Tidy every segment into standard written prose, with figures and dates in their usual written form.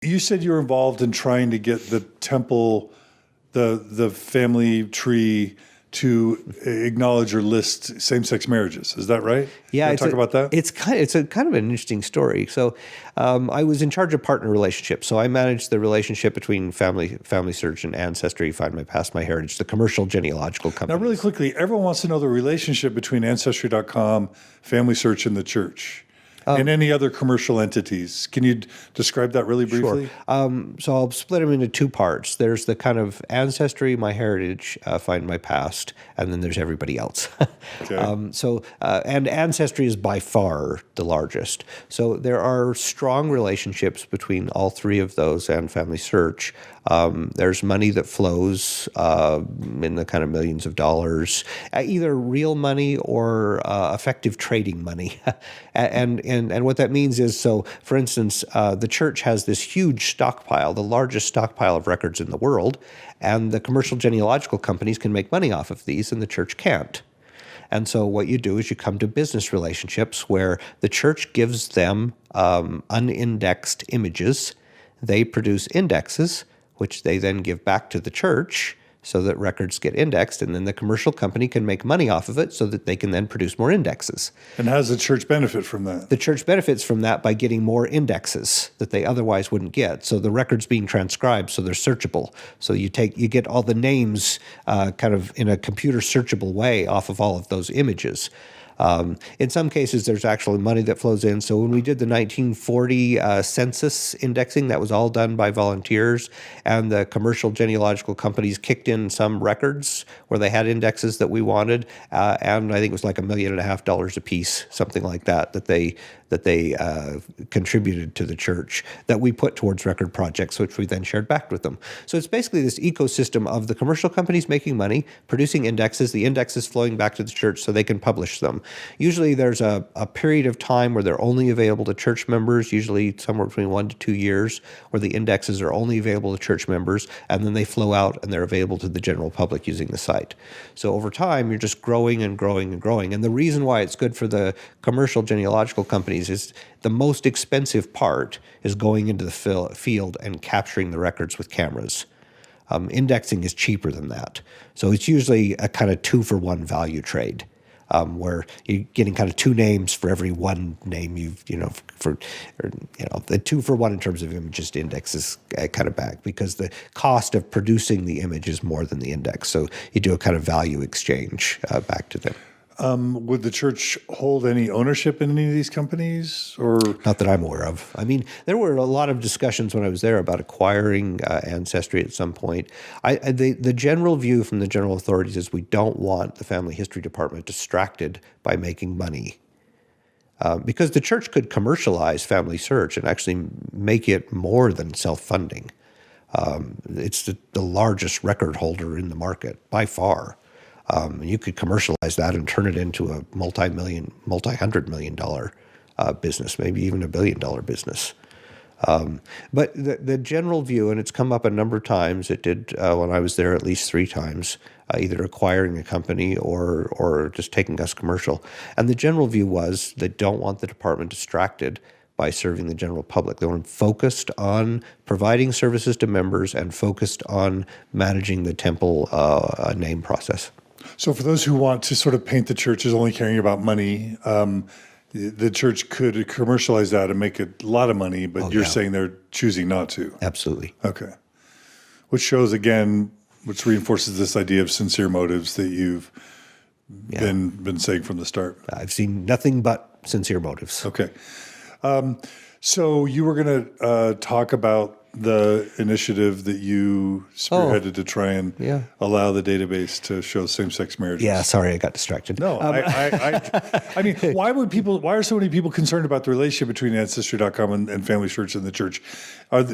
You said you were involved in trying to get the temple, the family tree, to acknowledge or list same-sex marriages. Is that right? Yeah, Can you talk about that? It's a kind of an interesting story. So, I was in charge of partner relationships. So I managed the relationship between FamilySearch and Ancestry, Find My Past, My Heritage, the commercial genealogical company. Now, really quickly, everyone wants to know the relationship between Ancestry.com, FamilySearch, and the church. And any other commercial entities. Can you describe that really briefly? Sure. So I'll split them into two parts. There's the kind of Ancestry, My Heritage, Find My Past, and then there's everybody else. Okay. And Ancestry is by far the largest. So there are strong relationships between all three of those and FamilySearch. There's money that flows in the kind of millions of dollars, either real money or effective trading money. And what that means is, so for instance, the church has this huge stockpile, the largest stockpile of records in the world, and the commercial genealogical companies can make money off of these, and the church can't. And so what you do is you come to business relationships where the church gives them unindexed images. They produce indexes, which they then give back to the church so that records get indexed, and then the commercial company can make money off of it so that they can then produce more indexes. And how does the church benefit from that? The church benefits from that by getting more indexes that they otherwise wouldn't get. So the record's being transcribed, so they're searchable. So you get all the names kind of in a computer searchable way off of all of those images. In some cases, there's actually money that flows in. So when we did the 1940 census indexing, that was all done by volunteers, and the commercial genealogical companies kicked in some records where they had indexes that we wanted, and I think it was like $1.5 million a piece, something like that they contributed to the church that we put towards record projects, which we then shared back with them. So it's basically this ecosystem of the commercial companies making money, producing indexes, the indexes flowing back to the church so they can publish them. Usually there's a period of time where they're only available to church members, usually somewhere between 1 to 2 years, where the indexes are only available to church members, and then they flow out and they're available to the general public using the site. So over time, you're just growing and growing and growing. And the reason why it's good for the commercial genealogical companies is the most expensive part is going into the field and capturing the records with cameras. Indexing is cheaper than that. So it's usually a kind of 2-for-1 value trade. Where you're getting kind of 2 names for every 1 name the 2-for-1 in terms of images to index is kind of back because the cost of producing the image is more than the index. So you do a kind of value exchange back to them. Would the church hold any ownership in any of these companies, or not that I'm aware of? I mean, there were a lot of discussions when I was there about acquiring Ancestry at some point. The general view from the general authorities is we don't want the family history department distracted by making money, because the church could commercialize FamilySearch and actually make it more than self-funding. It's the largest record holder in the market by far. You could commercialize that and turn it into a multi-hundred million dollar business, maybe even $1 billion business. But the general view, and it's come up a number of times, it did when I was there at least 3 times, either acquiring a company or just taking us commercial. And the general view was they don't want the department distracted by serving the general public. They were focused on providing services to members and focused on managing the temple name process. So for those who want to sort of paint the church as only caring about money, the church could commercialize that and make a lot of money, but you're saying they're choosing not to. Absolutely. Okay. Which shows, again, which reinforces this idea of sincere motives that you've been saying from the start. I've seen nothing but sincere motives. Okay. So you were going to talk about the initiative that you spearheaded to try and allow the database to show same-sex marriages. Yeah, sorry, I got distracted. No, I mean, why are so many people concerned about the relationship between Ancestry.com and FamilySearch and the church?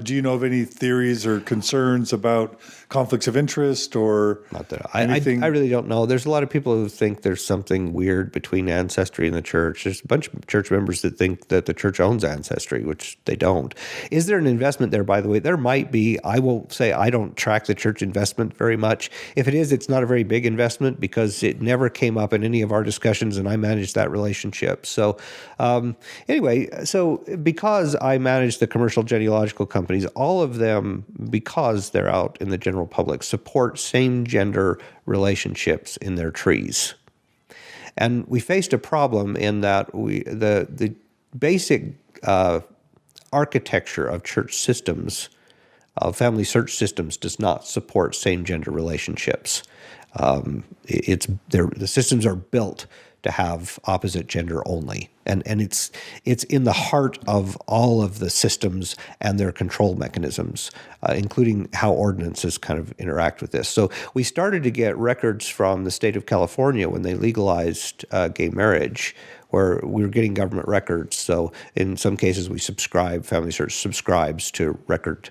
Do you know of any theories or concerns about conflicts of interest or not that anything? I really don't know. There's a lot of people who think there's something weird between Ancestry and the church. There's a bunch of church members that think that the church owns Ancestry, which they don't. Is there an investment there, by the the way. There might be. I will say I don't track the church investment very much. If it is, it's not a very big investment because it never came up in any of our discussions, and I managed that relationship. So anyway, so because I manage the commercial genealogical companies, all of them, because they're out in the general public, support same-gender relationships in their trees. And we faced a problem in that the basic architecture of church systems, of family search systems, does not support same-gender relationships. The systems are built to have opposite gender only, and it's in the heart of all of the systems and their control mechanisms, including how ordinances kind of interact with this. So we started to get records from the state of California when they legalized gay marriage, where we were getting government records. So in some cases, FamilySearch subscribes to record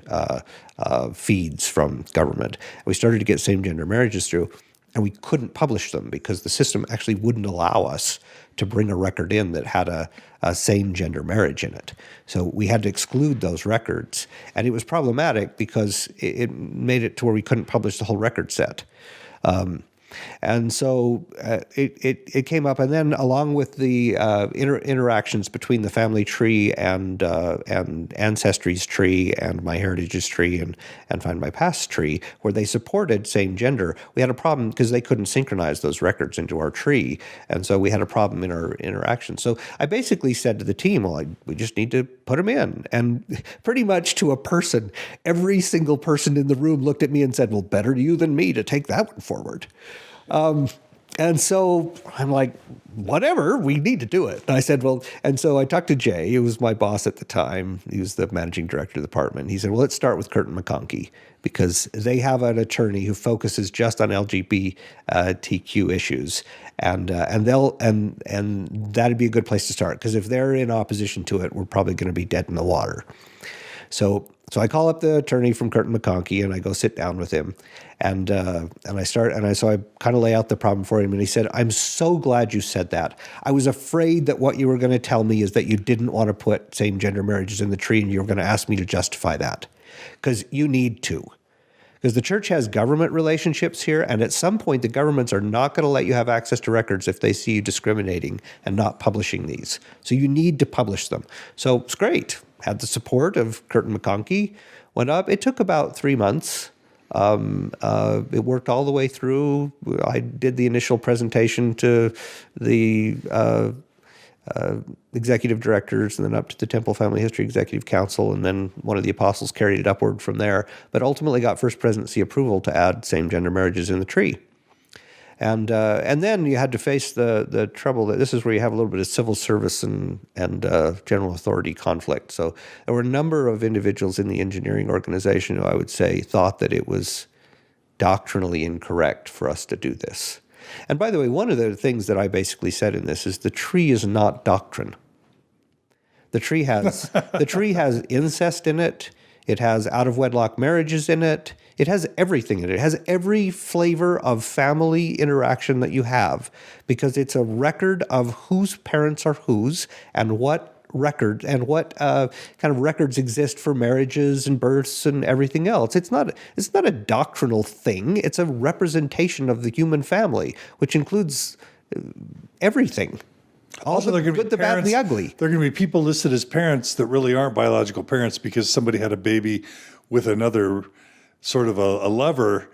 feeds from government. We started to get same-gender marriages through, and we couldn't publish them because the system actually wouldn't allow us to bring a record in that had a same-gender marriage in it. So we had to exclude those records, and it was problematic because it made it to where we couldn't publish the whole record set. And so it came up, and then along with the interactions between the family tree and Ancestry's tree and MyHeritage's tree and Find My Past tree, where they supported same gender, we had a problem because they couldn't synchronize those records into our tree, and so we had a problem in our interaction. So I basically said to the team, well, we just need to put them in, and pretty much to a person, every single person in the room looked at me and said, well, better you than me to take that one forward. And so I'm like, whatever, we need to do it. And I said, well, and so I talked to Jay, who was my boss at the time. He was the managing director of the department. He said, well, let's start with Kirton McConkie because they have an attorney who focuses just on LGBTQ issues. And that'd be a good place to start because if they're in opposition to it, we're probably going to be dead in the water. So I call up the attorney from Kirton McConkie and I go sit down with him, and I kind of lay out the problem for him, and he said, "I'm so glad you said that. I was afraid that what you were going to tell me is that you didn't want to put same-gender marriages in the tree, and you were going to ask me to justify that because you need to." Because the church has government relationships here, and at some point the governments are not going to let you have access to records if they see you discriminating and not publishing these. So you need to publish them. So it's great. Had the support of Kirton McConkie, went up. It took about 3 months. It worked all the way through. I did the initial presentation to the executive directors and then up to the Temple Family History Executive Council, and then one of the apostles carried it upward from there, but ultimately got First Presidency approval to add same-gender marriages in the tree. And then you had to face the trouble that this is where you have a little bit of civil service and general authority conflict. So there were a number of individuals in the engineering organization who I would say thought that it was doctrinally incorrect for us to do this. And by the way, one of the things that I basically said in this is the tree is not doctrine. The tree has incest in it. It has out-of-wedlock marriages in it. It has everything in it. It has every flavor of family interaction that you have because it's a record of whose parents are whose and what records and what kind of records exist for marriages and births and everything else. It's not a doctrinal thing. It's a representation of the human family, which includes everything. Also, the good, the bad, and the ugly. There are going to be people listed as parents that really aren't biological parents because somebody had a baby with another sort of a lover,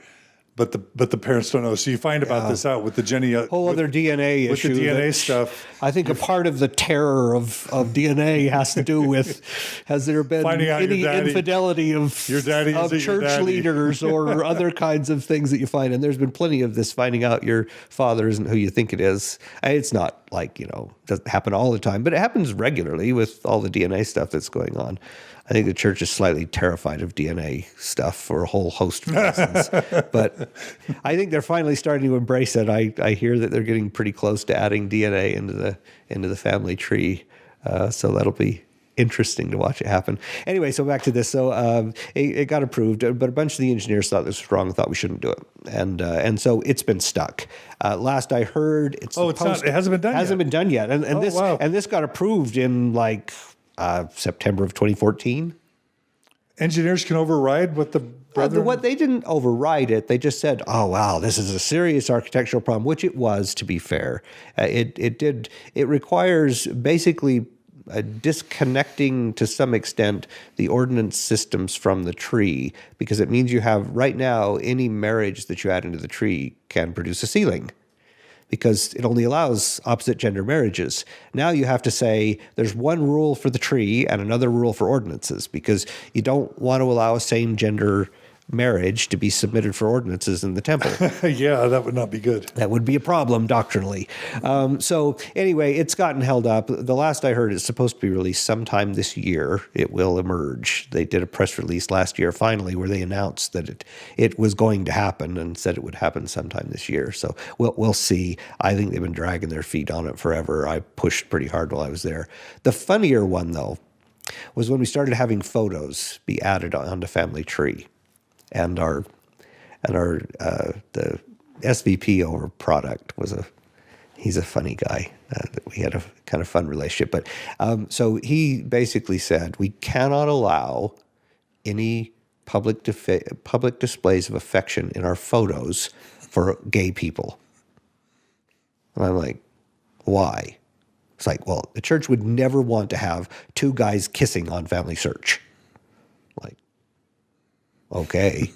but the parents don't know. So you find about this out with the whole other DNA with issue. The DNA stuff. I think a part of the terror of DNA has to do with has there been any infidelity of church leaders or other kinds of things that you find. And there's been plenty of this finding out your father isn't who you think it is. It's not like, doesn't happen all the time, but it happens regularly with all the DNA stuff that's going on. I think the church is slightly terrified of DNA stuff for a whole host of reasons. But I think they're finally starting to embrace it. I hear that they're getting pretty close to adding DNA into the family tree. So that'll be interesting to watch it happen. Anyway, so back to this. So it got approved, but a bunch of the engineers thought this was wrong and thought we shouldn't do it. And so it's been stuck. Last I heard, it hasn't been done yet. Hasn't been done yet. And this got approved in September of 2014. Engineers can override what the brethren... What they didn't override it. They just said, "Oh wow, this is a serious architectural problem," which it was. To be fair, it requires basically disconnecting to some extent the ordinance systems from the tree, because it means you have right now any marriage that you add into the tree can produce a sealing, because it only allows opposite gender marriages. Now you have to say there's one rule for the tree and another rule for ordinances, because you don't want to allow a same gender marriage to be submitted for ordinances in the temple. Yeah, that would not be good. That would be a problem doctrinally. So anyway, it's gotten held up. The last I heard, it's supposed to be released sometime this year. It will emerge. They did a press release last year, finally, where they announced that it was going to happen and said it would happen sometime this year. So we'll see. I think they've been dragging their feet on it forever. I pushed pretty hard while I was there. The funnier one, though, was when we started having photos be added onto Family Tree. And the SVP over product he's a funny guy. We had a kind of fun relationship. But so he basically said, we cannot allow any public displays of affection in our photos for gay people. And I'm like, why? It's like, well, the church would never want to have two guys kissing on FamilySearch. Like, okay.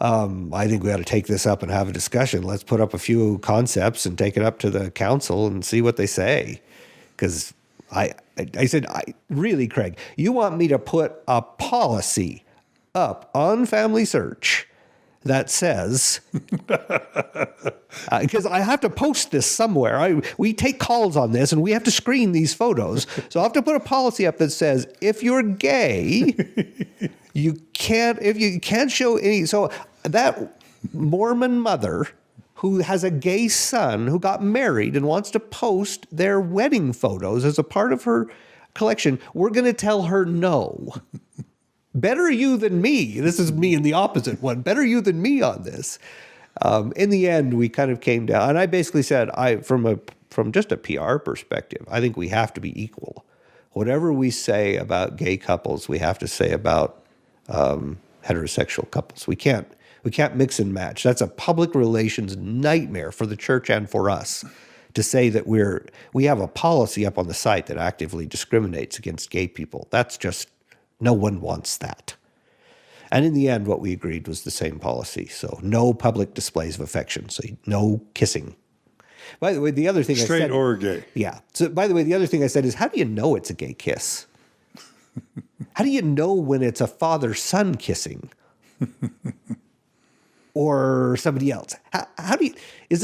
I think we ought to take this up and have a discussion. Let's put up a few concepts and take it up to the council and see what they say. Because I said, really, Craig, you want me to put a policy up on FamilySearch that says, because I have to post this somewhere. We take calls on this and we have to screen these photos. So I have to put a policy up that says, if you're gay, you can't show any. So that Mormon mother who has a gay son who got married and wants to post their wedding photos as a part of her collection, we're going to tell her no. Better you than me. This is me in the opposite one. Better you than me on this. In the end, we kind of came down, and I basically said, from just a PR perspective, I think we have to be equal. Whatever we say about gay couples, we have to say about heterosexual couples. We can't mix and match. That's a public relations nightmare for the church and for us to say that we have a policy up on the site that actively discriminates against gay people. That's just, no one wants that. And in the end, what we agreed was the same policy. So no public displays of affection. So no kissing. By the way, the other thing I said... Straight or gay. Yeah. So by the way, the other thing I said is, how do you know it's a gay kiss? How do you know when it's a father-son kissing? Or somebody else? How do you... Is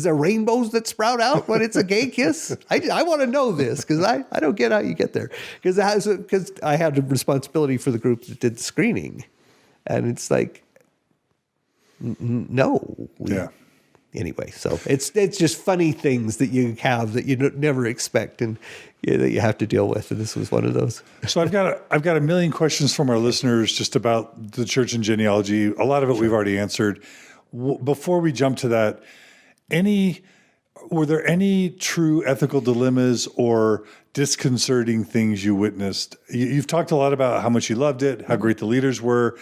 there rainbows that sprout out when it's a gay kiss? I want to know this, because I don't get how you get there. Because I had a responsibility for the group that did the screening. And it's like, no. Yeah. Anyway, so it's just funny things that you have that you never expect and that you have to deal with. And this was one of those. So I've got a million questions from our listeners just about the church and genealogy. A lot of it we've already answered. Before we jump to that, were there any true ethical dilemmas or disconcerting things you witnessed? You've talked a lot about how much you loved it, how great the leaders were,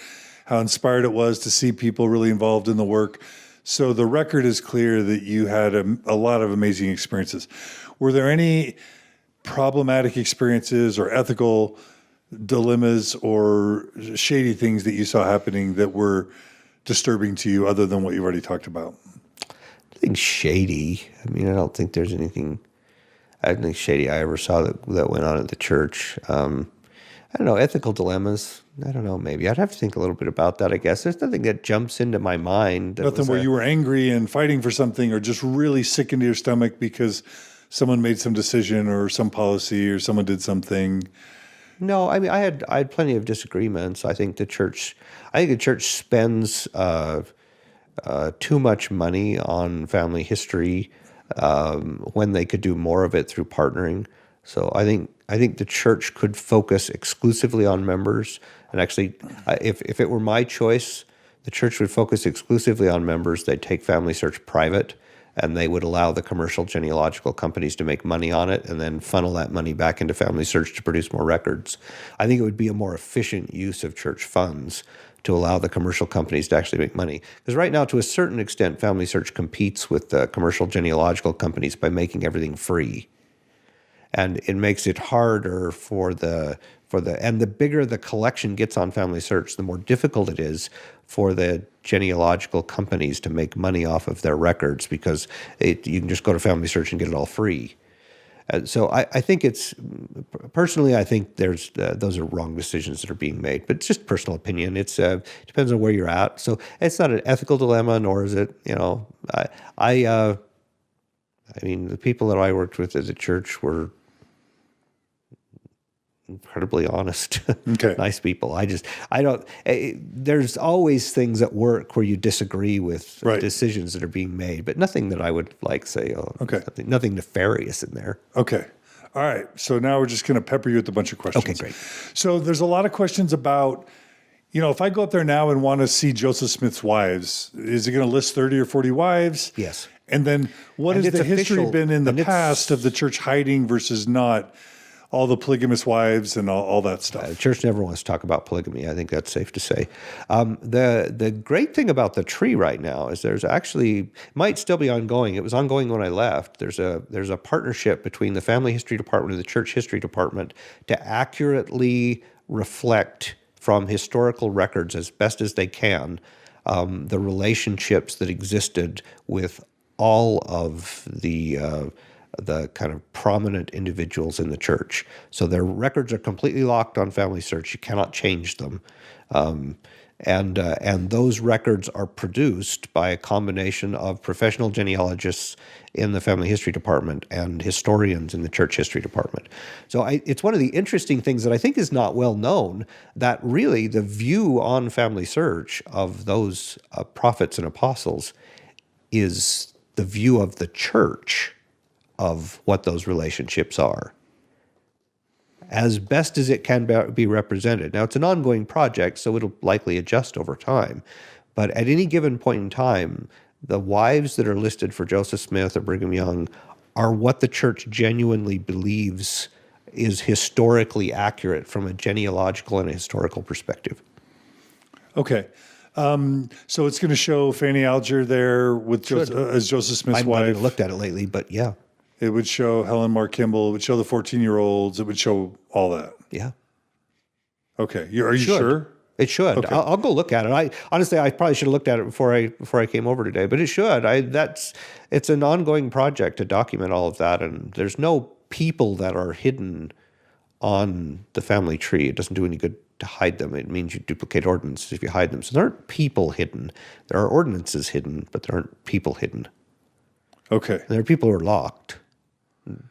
how inspired it was to see people really involved in the work. So the record is clear that you had a lot of amazing experiences. Were there any problematic experiences or ethical dilemmas or shady things that you saw happening that were disturbing to you other than what you've already talked about? Nothing shady. I mean, I don't think there's anything shady I ever saw that went on at the church. I don't know, ethical dilemmas. I don't know, maybe. I'd have to think a little bit about that, I guess. There's nothing that jumps into my mind. Nothing where you were angry and fighting for something or just really sick into your stomach because someone made some decision or some policy or someone did something? No, I mean, I had plenty of disagreements. I think the church spends too much money on family history when they could do more of it through partnering. So I think the church could focus exclusively on members. And actually, if it were my choice, the church would focus exclusively on members. They'd take FamilySearch private and they would allow the commercial genealogical companies to make money on it and then funnel that money back into FamilySearch to produce more records. I think it would be a more efficient use of church funds to allow the commercial companies to actually make money. Because right now, to a certain extent, FamilySearch competes with the commercial genealogical companies by making everything free. And it makes it harder and the bigger the collection gets on FamilySearch, the more difficult it is for the genealogical companies to make money off of their records, because you can just go to FamilySearch and get it all free. So I think personally, I think those are wrong decisions that are being made, but it's just personal opinion. It depends on where you're at. So it's not an ethical dilemma, nor is it, I mean, the people that I worked with at the church were incredibly honest, Okay. nice people. There's always things at work where you disagree with Right. decisions that are being made, but nothing that I would say, Okay. nothing nefarious in there. Okay. All right. So now we're just going to pepper you with a bunch of questions. Okay, great. So there's a lot of questions about, if I go up there now and want to see Joseph Smith's wives, is it going to list 30 or 40 wives? Yes. And then what And has the it's history official, been in the and it's- past of the church hiding versus not? All the polygamous wives and all that stuff. The church never wants to talk about polygamy. I think that's safe to say. The great thing about the tree right now is there's actually, might still be ongoing. It was ongoing when I left. There's a partnership between the Family History Department and the Church History Department to accurately reflect from historical records as best as they can the relationships that existed with all of the kind of prominent individuals in the church. So their records are completely locked on FamilySearch. You cannot change them. And those records are produced by a combination of professional genealogists in the Family History Department and historians in the Church History Department. So it's one of the interesting things that I think is not well known, that really the view on FamilySearch of those prophets and apostles is the view of the church of what those relationships are, as best as it can be represented. Now, it's an ongoing project, so it'll likely adjust over time. But at any given point in time, the wives that are listed for Joseph Smith or Brigham Young are what the church genuinely believes is historically accurate from a genealogical and a historical perspective. Okay. So it's going to show Fanny Alger there with as Joseph Smith's I wife. haven't looked at it lately, but yeah. It would show Helen Mark Kimball. It would show the 14-year-olds. It would show all that. Yeah. Okay. Are you sure? It should. Okay. I'll go look at it. Honestly, I probably should have looked at it before I came over today, but it should. It's an ongoing project to document all of that, and there's no people that are hidden on the family tree. It doesn't do any good to hide them. It means you duplicate ordinances if you hide them. So there aren't people hidden. There are ordinances hidden, but there aren't people hidden. Okay. And there are people who are locked.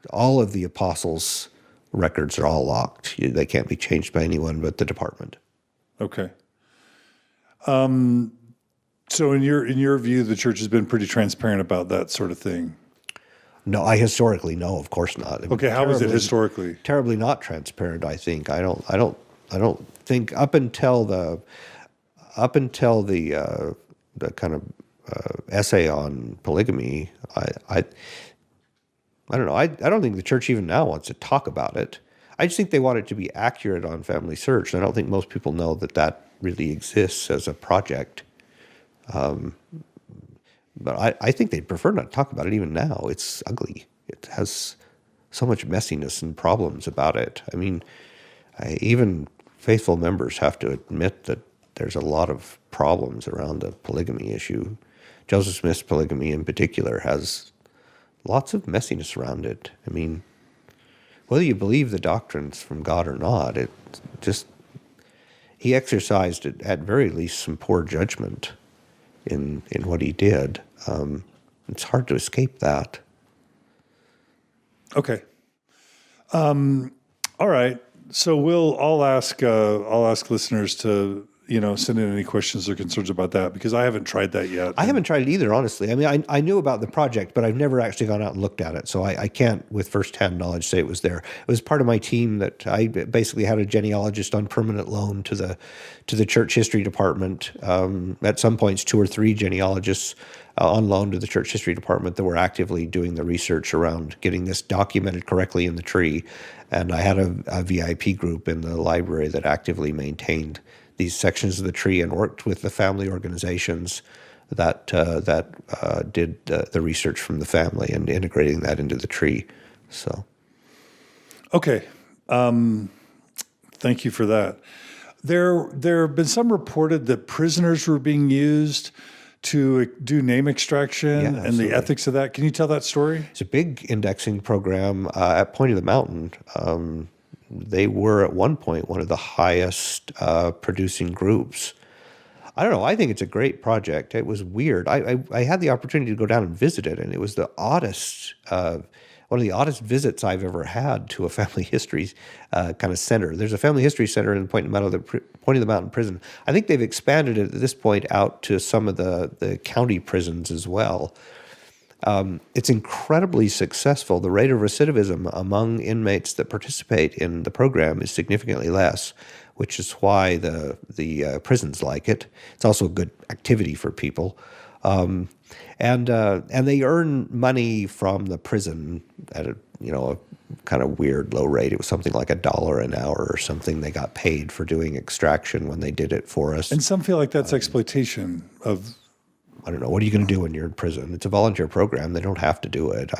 All of the apostles' records are all locked. They can't be changed by anyone but the department. Okay. So in your view, the church has been pretty transparent about that sort of thing. No, historically, no, of course not. Okay, how was it historically? Terribly not transparent, I think. I don't think up until the kind of essay on polygamy, I don't know. I don't think the church even now wants to talk about it. I just think they want it to be accurate on FamilySearch. I don't think most people know that really exists as a project. But I think they'd prefer not to talk about it even now. It's ugly. It has so much messiness and problems about it. I mean, even faithful members have to admit that there's a lot of problems around the polygamy issue. Joseph Smith's polygamy in particular has lots of messiness around it. I mean, whether you believe the doctrines from God or not, he exercised at very least some poor judgment in what he did. It's hard to escape that. Okay. All right. So I'll ask listeners to send in any questions or concerns about that, because I haven't tried that yet. I haven't tried it either, honestly. I mean, I knew about the project, but I've never actually gone out and looked at it. So I can't, with firsthand knowledge, say it was there. It was part of my team that I basically had a genealogist on permanent loan to the church history department. At some points, 2 or 3 genealogists on loan to the church history department that were actively doing the research around getting this documented correctly in the tree. And I had a VIP group in the library that actively maintained these sections of the tree and worked with the family organizations that did the research from the family and integrating that into the tree. So, okay, thank you for that. There have been some reported that prisoners were being used to do name extraction and the ethics of that. Can you tell that story? It's a big indexing program at Point of the Mountain. They were at one point one of the highest producing groups. I don't know. I think it's a great project. It was weird. I had the opportunity to go down and visit it, and it was the oddest, one of the oddest visits I've ever had to a family history kind of center. There's a family history center in Point of the Mountain prison. I think they've expanded it at this point out to some of the county prisons as well. It's incredibly successful. The rate of recidivism among inmates that participate in the program is significantly less, which is why the prisons like it. It's also a good activity for people, and they earn money from the prison at a kind of weird low rate. It was something like $1 an hour or something. They got paid for doing extraction when they did it for us. And some feel like that's exploitation of. I don't know. What are you going to do when you're in prison? It's a volunteer program. They don't have to do it.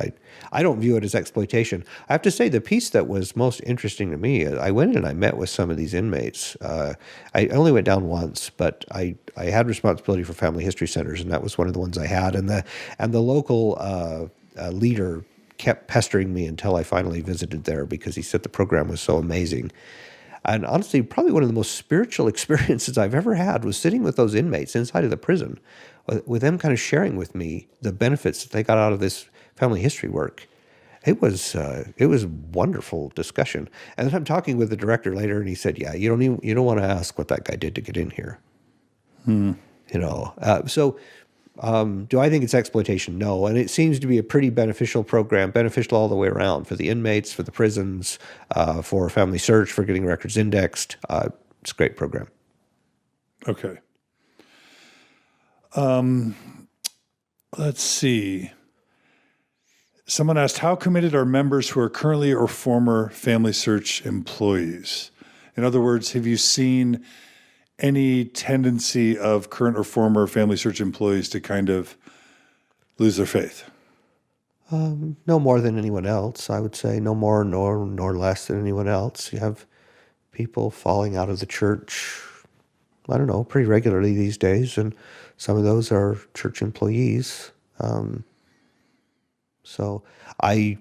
I don't view it as exploitation. I have to say the piece that was most interesting to me, I went in and I met with some of these inmates. I only went down once, but I had responsibility for family history centers, and that was one of the ones I had. And the local leader kept pestering me until I finally visited there because he said the program was so amazing. And honestly, probably one of the most spiritual experiences I've ever had was sitting with those inmates inside of the prison, with them kind of sharing with me the benefits that they got out of this family history work. It was wonderful discussion. And then I'm talking with the director later, and he said, "Yeah, you don't want to ask what that guy did to get in here." So do I think it's exploitation? No, and it seems to be a pretty beneficial program, beneficial all the way around for the inmates, for the prisons, for FamilySearch, for getting records indexed. It's a great program. Okay. Let's see. Someone asked, how committed are members who are currently or former FamilySearch employees? In other words, have you seen any tendency of current or former FamilySearch employees to kind of lose their faith? No more than anyone else, I would say. No more nor less than anyone else. You have people falling out of the church, I don't know, pretty regularly these days, and some of those are church employees. So I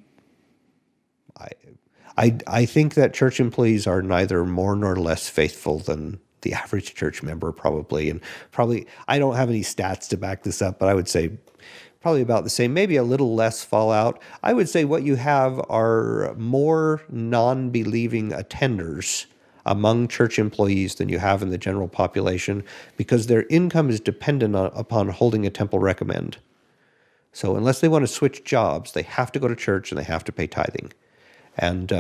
think that church employees are neither more nor less faithful than the average church member, probably. And probably, I don't have any stats to back this up, but I would say probably about the same, maybe a little less fallout. I would say what you have are more non-believing attenders among church employees than you have in the general population, because their income is dependent upon holding a temple recommend. So unless they want to switch jobs, they have to go to church and they have to pay tithing. And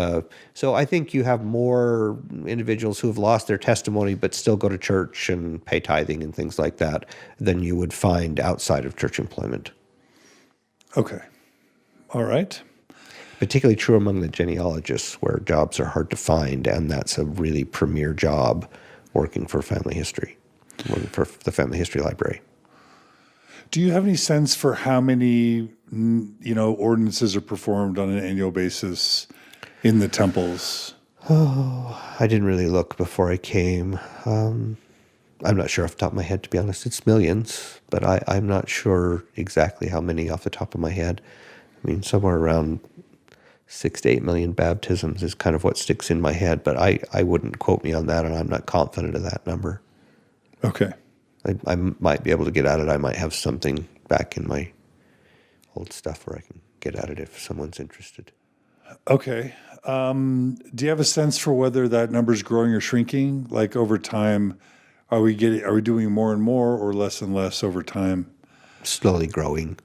so I think you have more individuals who have lost their testimony but still go to church and pay tithing and things like that than you would find outside of church employment. Okay. All right. Particularly true among the genealogists, where jobs are hard to find, and that's a really premier job, working for family history, working for the family history library. Do you have any sense for how many, ordinances are performed on an annual basis in the temples? Oh, I didn't really look before I came. I'm not sure off the top of my head, to be honest. It's millions, but I'm not sure exactly how many off the top of my head. I mean, somewhere around 6 to 8 million baptisms is kind of what sticks in my head, but I wouldn't quote me on that, and I'm not confident of that number. Okay. I might be able to get at it. I might have something back in my old stuff where I can get at it if someone's interested. Okay. Do you have a sense for whether that number is growing or shrinking? Like over time, Are we doing more and more or less and less over time? Slowly growing.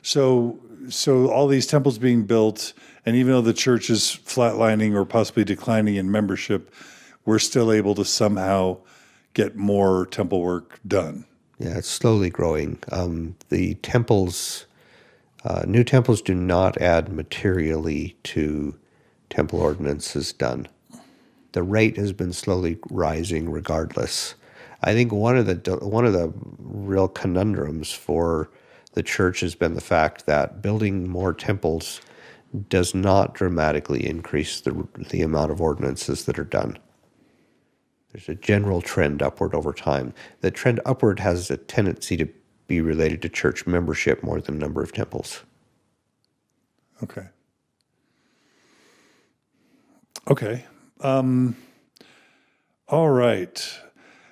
So all these temples being built, and even though the church is flatlining or possibly declining in membership, we're still able to somehow get more temple work done. Yeah, it's slowly growing. The temples, new temples do not add materially to temple ordinances done. The rate has been slowly rising regardless. I think one of the real conundrums for the church has been the fact that building more temples does not dramatically increase the amount of ordinances that are done. There's a general trend upward over time. The trend upward has a tendency to be related to church membership more than number of temples. Okay. Okay. All right.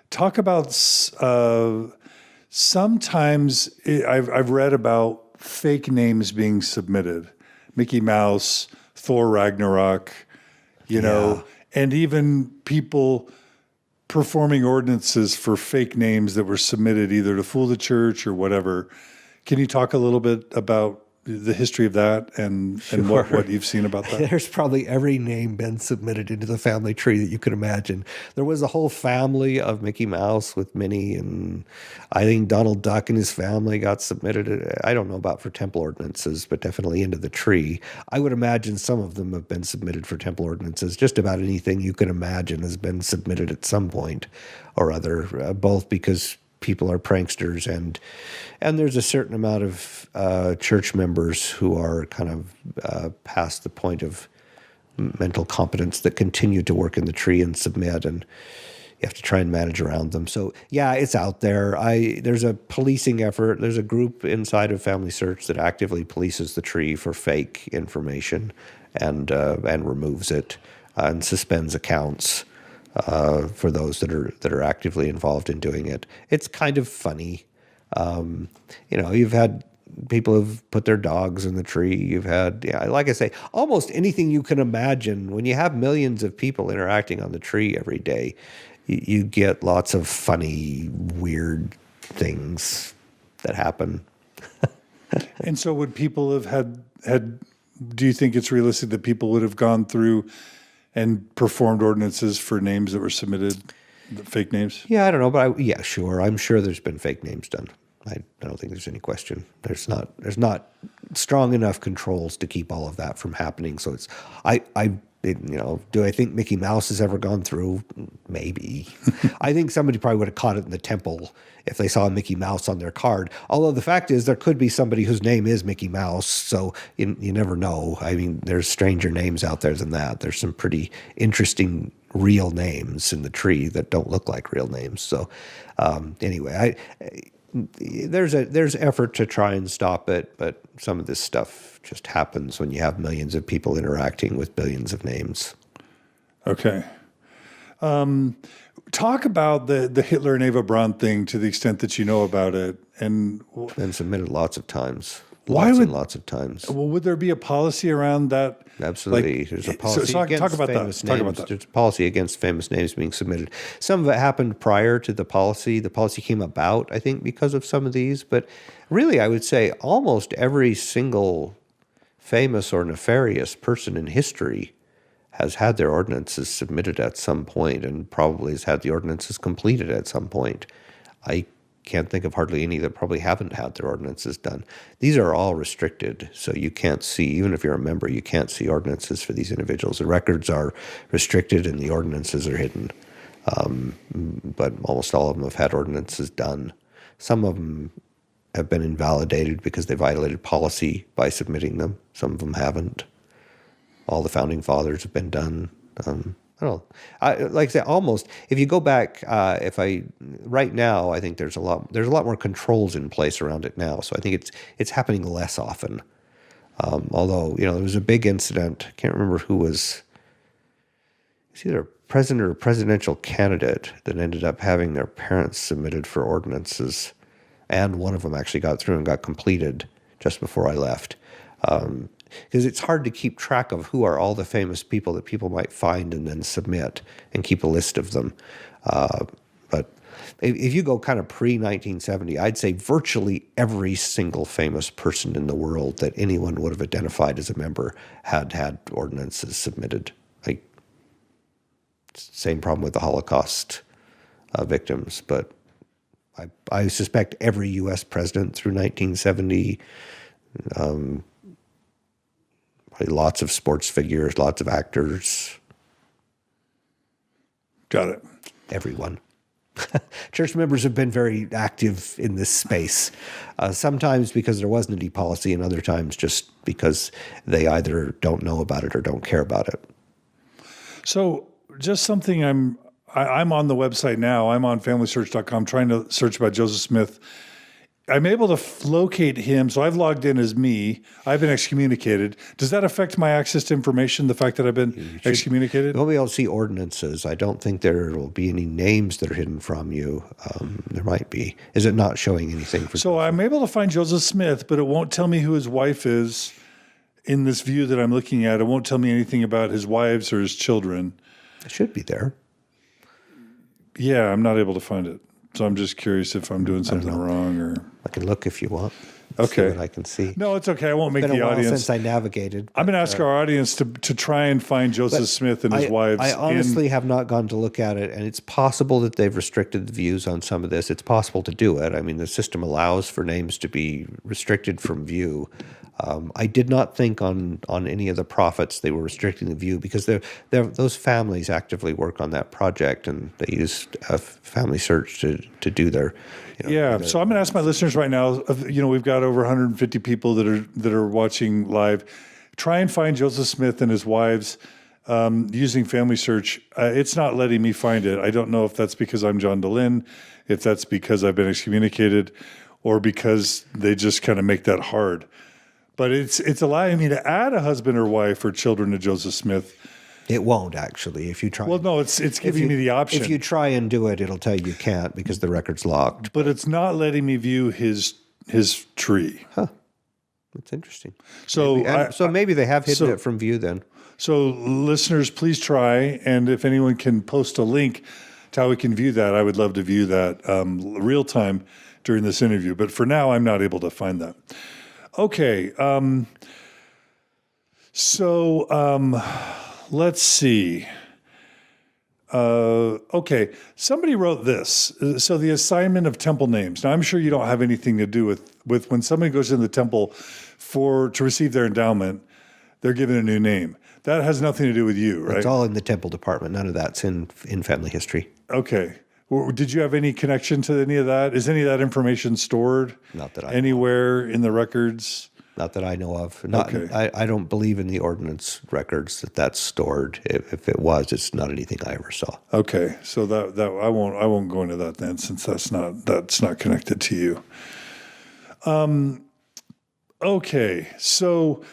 Talk about sometimes I've read about fake names being submitted. Mickey Mouse, Thor Ragnarok, and even people performing ordinances for fake names that were submitted either to fool the church or whatever. Can you talk a little bit about the history of that and what you've seen about that? There's probably every name been submitted into the family tree that you could imagine. There was a whole family of Mickey Mouse with Minnie, and I think Donald Duck and his family got submitted. I don't know about for temple ordinances, but definitely into the tree. I would imagine some of them have been submitted for temple ordinances. Just about anything you can imagine has been submitted at some point or other, both because people are pranksters, and there's a certain amount of church members who are kind of past the point of mental competence that continue to work in the tree and submit, and you have to try and manage around them. So yeah, it's out there. There's a policing effort. There's a group inside of FamilySearch that actively polices the tree for fake information and removes it and suspends accounts for those that are actively involved in doing it. It's kind of funny. You've had people have put their dogs in the tree. You've had, like I say, almost anything you can imagine. When you have millions of people interacting on the tree every day, you get lots of funny, weird things that happen. And so would people have had, do you think it's realistic that people would have gone through and performed ordinances for names that were submitted, fake names? Yeah, I don't know, but sure. I'm sure there's been fake names done. I don't think there's any question. There's not strong enough controls to keep all of that from happening. So do I think Mickey Mouse has ever gone through? Maybe. I think somebody probably would have caught it in the temple if they saw a Mickey Mouse on their card. Although the fact is, there could be somebody whose name is Mickey Mouse, so you never know. I mean, there's stranger names out there than that. There's some pretty interesting real names in the tree that don't look like real names. So anyway, there's effort to try and stop it, but some of this stuff just happens when you have millions of people interacting with billions of names. Okay. Talk about the Hitler and Eva Braun thing to the extent that you know about it. And been submitted lots of times. Lots of times. Well, would there be a policy around that? Absolutely. There's a policy against talk about famous that. names. Talk about that. There's a policy against famous names being submitted. Some of it happened prior to the policy. The policy came about, I think, because of some of these. But really, I would say almost every single famous or nefarious person in history has had their ordinances submitted at some point and probably has had the ordinances completed at some point. I can't think of hardly any that probably haven't had their ordinances done. These are all restricted, so you can't see, even if you're a member, you can't see ordinances for these individuals. The records are restricted and the ordinances are hidden. But almost all of them have had ordinances done. Some of them have been invalidated because they violated policy by submitting them. Some of them haven't. All the founding fathers have been done. I don't know. Like I say, almost. If you go back, right now, I think there's a lot more controls in place around it now. So I think it's happening less often. Although there was a big incident. I can't remember who was. It's either a president or a presidential candidate that ended up having their parents submitted for ordinances, and one of them actually got through and got completed just before I left. Because it's hard to keep track of who are all the famous people that people might find and then submit and keep a list of them. But if you go kind of pre-1970, I'd say virtually every single famous person in the world that anyone would have identified as a member had ordinances submitted. Like, same problem with the Holocaust victims, but I suspect every U.S. president through 1970, probably lots of sports figures, lots of actors. Got it. Everyone. Church members have been very active in this space, sometimes because there wasn't any policy, and other times just because they either don't know about it or don't care about it. So just something I'm on the website now. I'm on FamilySearch.com trying to search about Joseph Smith. I'm able to locate him. So I've logged in as me. I've been excommunicated. Does that affect my access to information, the fact that I've been excommunicated? We'll be able to see ordinances. I don't think there will be any names that are hidden from you. There might be. Is it not showing anything for So I'm able to find Joseph Smith, but it won't tell me who his wife is in this view that I'm looking at. It won't tell me anything about his wives or his children. It should be there. Yeah, I'm not able to find it. So I'm just curious if I'm doing something wrong or... I can look if you want. Okay. See what I can see. No, it's okay. I won't make It's been the a while audience. since I navigated. I'm going to ask our audience to try and find Joseph Smith and his wives. I honestly have not gone to look at it, and it's possible that they've restricted the views on some of this. It's possible to do it. I mean, the system allows for names to be restricted from view. I did not think on any of the prophets they were restricting the view, because those families actively work on that project, and they use FamilySearch to do their... So I'm going to ask my listeners right now. We've got over 150 people that are watching live. Try and find Joseph Smith and his wives using FamilySearch. It's not letting me find it. I don't know if that's because I'm John DeLynn, if that's because I've been excommunicated, or because they just kind of make that hard. But it's allowing me to add a husband or wife or children to Joseph Smith. It won't, actually, if you try. Well, no, it's giving me the option. If you try and do it, it'll tell you can't because the record's locked. But it's not letting me view his tree. Huh. That's interesting. So maybe they have hidden it from view then. So listeners, please try. And if anyone can post a link to how we can view that, I would love to view that real time during this interview. But for now, I'm not able to find that. Okay. Let's see. Okay. Somebody wrote this. So the assignment of temple names. Now, I'm sure you don't have anything to do with when somebody goes in the temple to receive their endowment, they're given a new name. That has nothing to do with you, right? It's all in the temple department. None of that's in family history. Okay. Did you have any connection to any of that? Is any of that information stored? Not that I anywhere in the records? Not that I know of. Okay. I don't believe in the ordinance records that's stored. If it was, it's not anything I ever saw. Okay, so that I won't go into that then, since that's not connected to you. Okay, so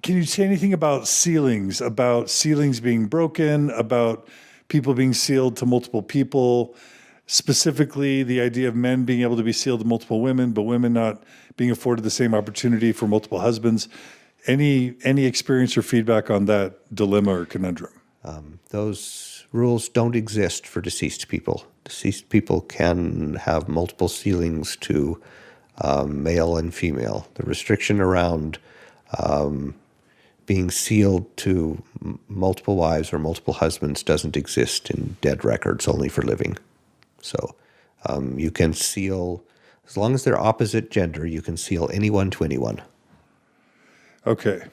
can you say anything about sealings? About sealings being broken? About people being sealed to multiple people? Specifically, the idea of men being able to be sealed to multiple women, but women not being afforded the same opportunity for multiple husbands. Any experience or feedback on that dilemma or conundrum? Those rules don't exist for deceased people. Deceased people can have multiple sealings to male and female. The restriction around being sealed to multiple wives or multiple husbands doesn't exist in dead records, only for living. So you can seal, as long as they're opposite gender, you can seal anyone to anyone. Okay,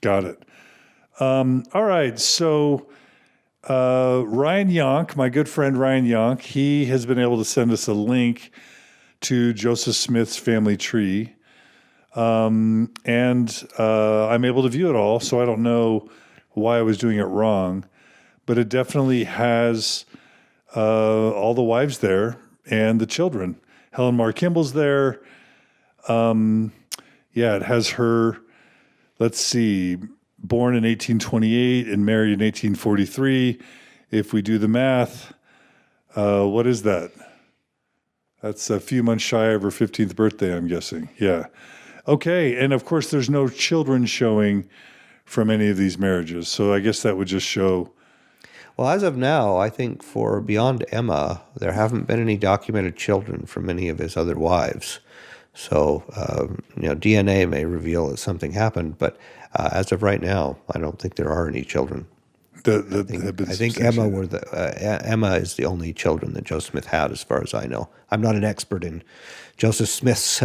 got it. All right, so Ryan Yonk, my good friend Ryan Yonk, he has been able to send us a link to Joseph Smith's family tree. And I'm able to view it all, so I don't know why I was doing it wrong, but it definitely has all the wives there and the children. Helen Mar Kimball's there. It has her, let's see, born in 1828 and married in 1843. If we do the math, what is that? That's a few months shy of her 15th birthday, I'm guessing. Yeah. Okay, and of course there's no children showing from any of these marriages, so I guess that would just show... Well, as of now, I think for beyond Emma, there haven't been any documented children from any of his other wives. So, DNA may reveal that something happened, but as of right now, I don't think there are any children. I think Emma is the only children that Joseph Smith had, as far as I know. I'm not an expert in Joseph Smith's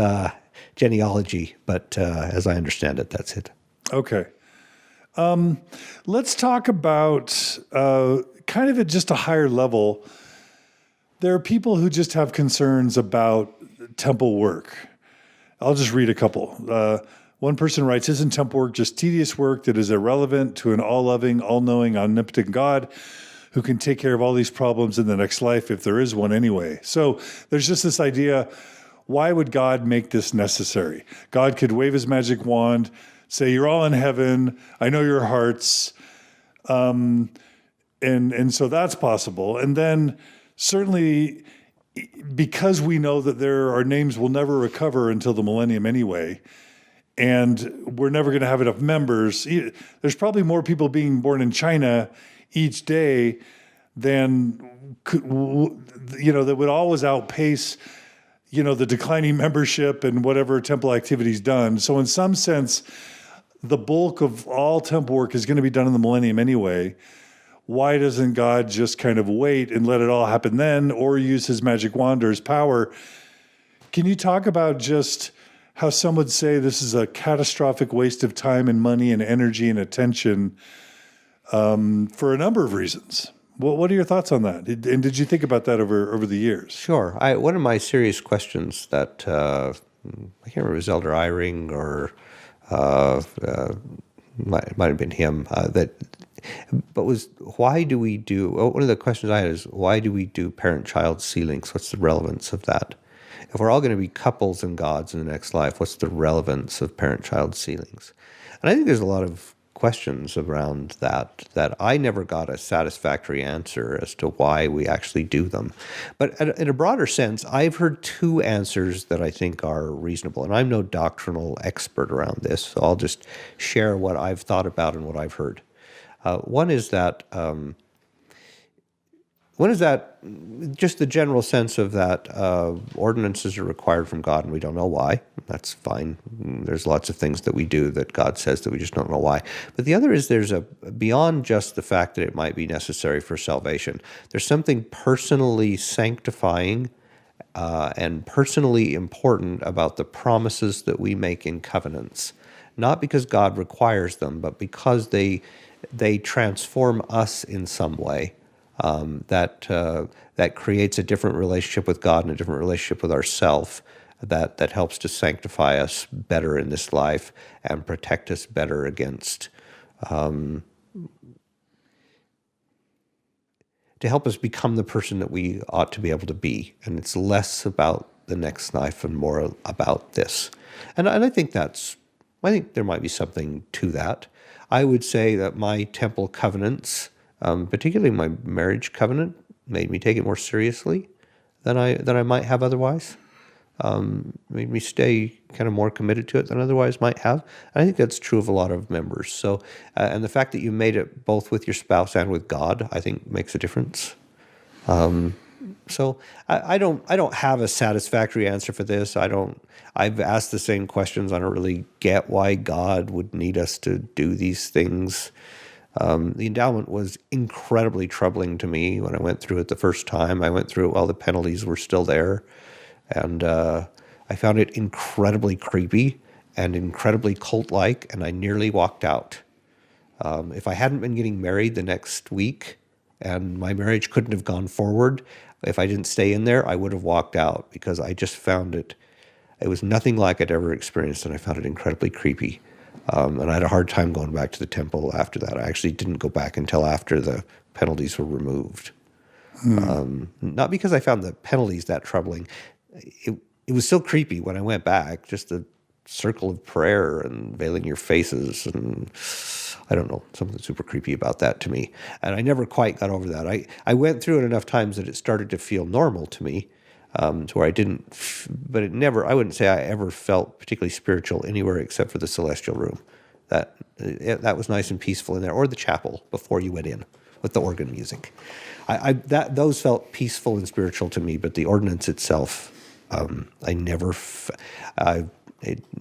genealogy, but as I understand it, that's it. Okay. Let's talk about kind of at just a higher level. There are people who just have concerns about temple work. I'll just read a couple. One person writes, "Isn't temple work just tedious work that is irrelevant to an all-loving, all-knowing, omnipotent God who can take care of all these problems in the next life if there is one anyway?" So there's just this idea, why would God make this necessary? God could wave his magic wand, say, "You're all in heaven. I know your hearts." And so that's possible. And then certainly because we know that our names will never recover until the millennium anyway, and we're never going to have enough members. There's probably more people being born in China each day than that would always outpace the declining membership and whatever temple activity's done. So in some sense, the bulk of all temple work is going to be done in the millennium anyway. Why doesn't God just kind of wait and let it all happen then, or use his magic wand or his power? Can you talk about just how some would say this is a catastrophic waste of time and money and energy and attention for a number of reasons? What are your thoughts on that? And did you think about that over the years? Sure. One of my serious questions that I can't remember if it was Elder Eyring or might have been him but was why do we do? One of the questions I had is why do we do parent-child sealings? What's the relevance of that? If we're all going to be couples and gods in the next life, what's the relevance of parent-child sealings? And I think there's a lot of questions around that I never got a satisfactory answer as to why we actually do them. But in a broader sense, I've heard two answers that I think are reasonable. And I'm no doctrinal expert around this, so I'll just share what I've thought about and what I've heard. One is that just the general sense of that ordinances are required from God and we don't know why. That's fine. There's lots of things that we do that God says that we just don't know why. But the other is beyond just the fact that it might be necessary for salvation, there's something personally sanctifying and personally important about the promises that we make in covenants. Not because God requires them, but because they transform us in some way. That creates a different relationship with God and a different relationship with ourself that helps to sanctify us better in this life and protect us better against, to help us become the person that we ought to be able to be. And it's less about the next life and more about this. And I think there might be something to that. I would say that my temple covenants, particularly my marriage covenant, made me take it more seriously than I might have otherwise. Made me stay kind of more committed to it than otherwise might have. And I think that's true of a lot of members. So, and the fact that you made it both with your spouse and with God, I think makes a difference. So I don't have a satisfactory answer for this. I've asked the same questions. I don't really get why God would need us to do these things. The endowment was incredibly troubling to me when I went through it the first time. I went through it while the penalties were still there. And I found it incredibly creepy and incredibly cult-like, and I nearly walked out. If I hadn't been getting married the next week and my marriage couldn't have gone forward, if I didn't stay in there, I would have walked out because I just found it was nothing like I'd ever experienced, and I found it incredibly creepy. And I had a hard time going back to the temple after that. I actually didn't go back until after the penalties were removed. Not because I found the penalties that troubling. It was still creepy when I went back, just the circle of prayer and veiling your faces, and I don't know, something super creepy about that to me. And I never quite got over that. I went through it enough times that it started to feel normal to me, to where I didn't, but I wouldn't say I ever felt particularly spiritual anywhere except for the celestial room. That was nice and peaceful in there, or the chapel before you went in. with the organ music. Those felt peaceful and spiritual to me, but the ordinance itself,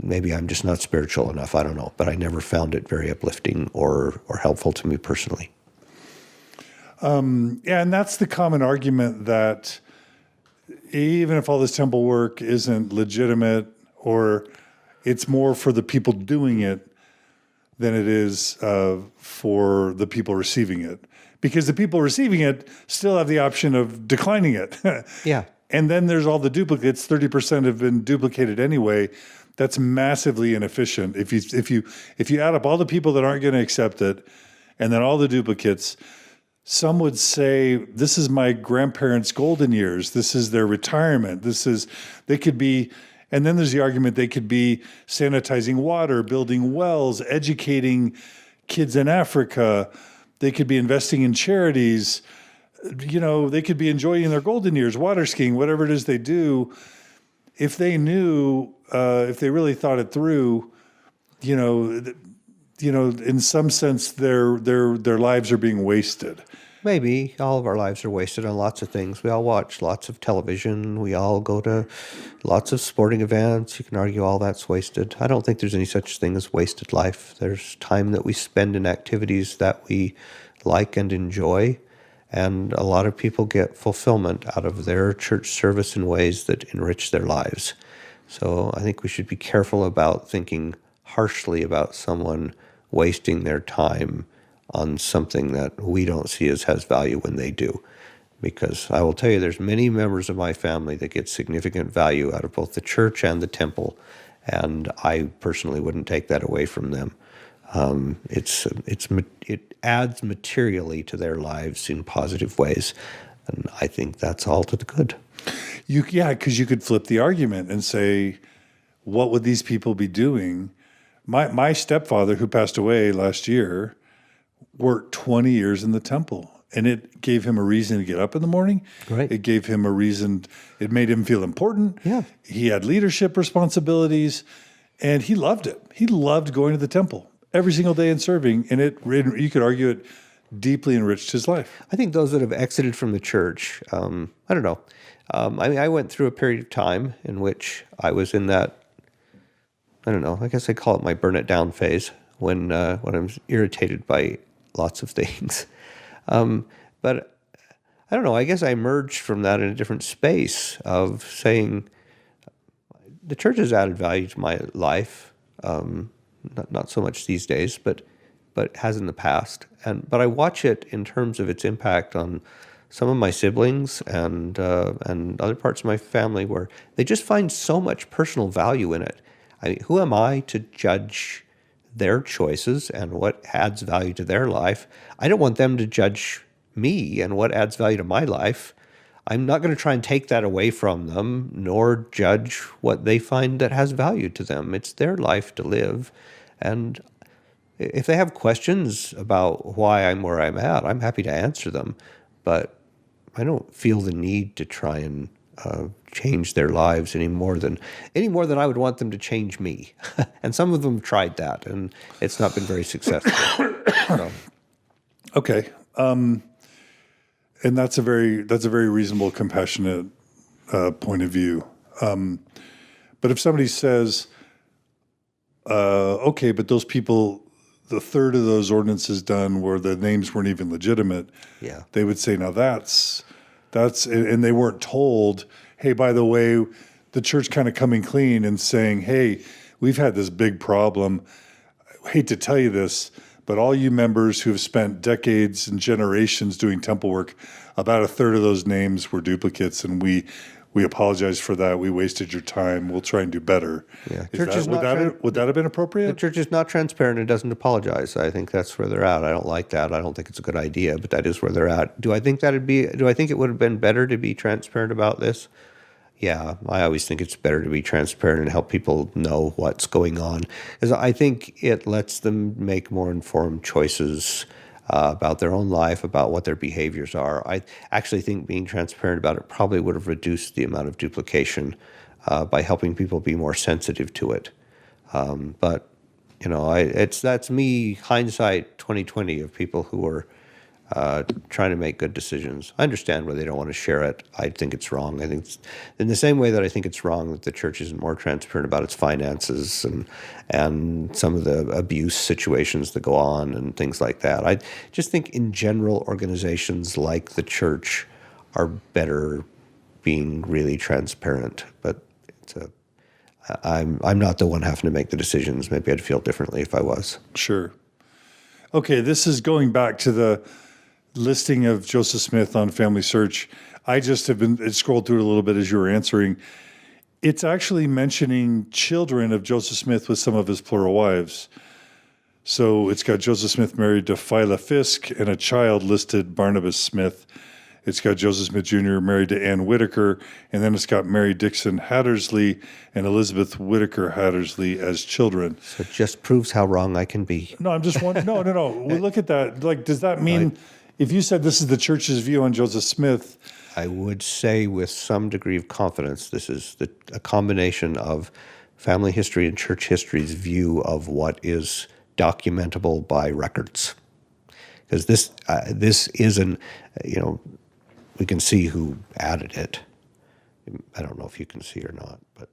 maybe I'm just not spiritual enough, I don't know, but I never found it very uplifting or helpful to me personally. Yeah, and that's the common argument, that even if all this temple work isn't legitimate, or it's more for the people doing it than it is for the people receiving it. Because the people receiving it still have the option of declining it. Yeah. And then there's all the duplicates. 30% have been duplicated anyway. That's massively inefficient. If you add up all the people that aren't going to accept it, and then all the duplicates, some would say, this is my grandparents' golden years. This is their retirement. They could be, and then there's the argument they could be sanitizing water, building wells, educating kids in Africa. They could be investing in charities. They could be enjoying their golden years, water skiing, whatever it is they do. If they knew, if they really thought it through, in some sense, their lives are being wasted. Maybe all of our lives are wasted on lots of things. We all watch lots of television. We all go to lots of sporting events. You can argue all that's wasted. I don't think there's any such thing as wasted life. There's time that we spend in activities that we like and enjoy. And a lot of people get fulfillment out of their church service in ways that enrich their lives. So I think we should be careful about thinking harshly about someone wasting their time on something that we don't see as has value when they do. Because I will tell you, there's many members of my family that get significant value out of both the church and the temple, and I personally wouldn't take that away from them. It adds materially to their lives in positive ways, and I think that's all to the good. Because you could flip the argument and say, what would these people be doing? My stepfather, who passed away last year, worked 20 years in the temple, and it gave him a reason to get up in the morning. Right. It gave him a reason. It made him feel important. Yeah. He had leadership responsibilities, and he loved it. He loved going to the temple every single day and serving, and you could argue it deeply enriched his life. I think those that have exited from the church, I don't know. I went through a period of time in which I was in that, I don't know, I guess I call it my burn it down phase, when I'm irritated by lots of things. But I don't know, I guess I emerged from that in a different space of saying, the church has added value to my life, not so much these days, but has in the past. But I watch it in terms of its impact on some of my siblings and other parts of my family, where they just find so much personal value in it. I mean, who am I to judge their choices and what adds value to their life? I don't want them to judge me and what adds value to my life. I'm not going to try and take that away from them, nor judge what they find that has value to them. It's their life to live. And if they have questions about why I'm where I'm at, I'm happy to answer them. But I don't feel the need to try and change their lives any more than I would want them to change me. And some of them tried that, and it's not been very successful. So. Okay. And that's a very reasonable, compassionate point of view. But if somebody says, okay, but those people, the third of those ordinances done where the names weren't even legitimate, Yeah. they would say, now that's, and they weren't told, hey, by the way, the church kind of coming clean and saying, hey, we've had this big problem. I hate to tell you this, but all you members who have spent decades and generations doing temple work, about a third of those names were duplicates, and we apologize for that. We wasted your time. We'll try and do better. Yeah. Would that have been appropriate? The church is not transparent and doesn't apologize. I think that's where they're at. I don't like that. I don't think it's a good idea, but that is where they're at. Do I think it would have been better to be transparent about this? Yeah, I always think it's better to be transparent and help people know what's going on, because I think it lets them make more informed choices about their own life, about what their behaviors are. I actually think being transparent about it probably would have reduced the amount of duplication by helping people be more sensitive to it. But that's me, hindsight 2020, of people who were trying to make good decisions. I understand why they don't want to share it. I think it's wrong. I think it's, in the same way that I think it's wrong that the church isn't more transparent about its finances and some of the abuse situations that go on and things like that. I just think in general organizations like the church are better being really transparent. But I'm not the one having to make the decisions. Maybe I'd feel differently if I was. Sure. Okay, this is going back to the listing of Joseph Smith on FamilySearch. I just have been scrolled through it a little bit as you were answering. It's actually mentioning children of Joseph Smith with some of his plural wives. So it's got Joseph Smith married to Phyla Fisk and a child listed Barnabas Smith. It's got Joseph Smith Jr. married to Ann Whitaker, and then it's got Mary Dixon Hattersley and Elizabeth Whitaker Hattersley as children. So it just proves how wrong I can be. No, I'm just wondering. No. Well, look at that. Like, does that mean if you said this is the church's view on Joseph Smith? I would say with some degree of confidence this is a combination of family history and church history's view of what is documentable by records. Because this isn't, we can see who added it. I don't know if you can see or not, but...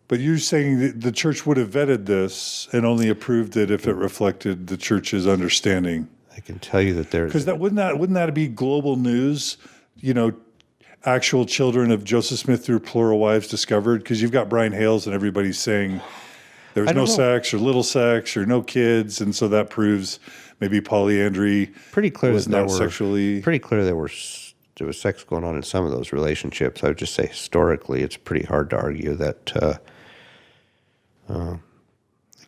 But you're saying that the church would have vetted this and only approved it if it reflected the church's understanding. I can tell you that there's... Because wouldn't that be global news? Actual children of Joseph Smith through plural wives discovered? Because you've got Brian Hales and everybody's saying there was no sex or little sex or no kids, and so that proves maybe polyandry. Pretty clear was not sexually. Pretty clear there was sex going on in some of those relationships. I would just say historically, it's pretty hard to argue that. I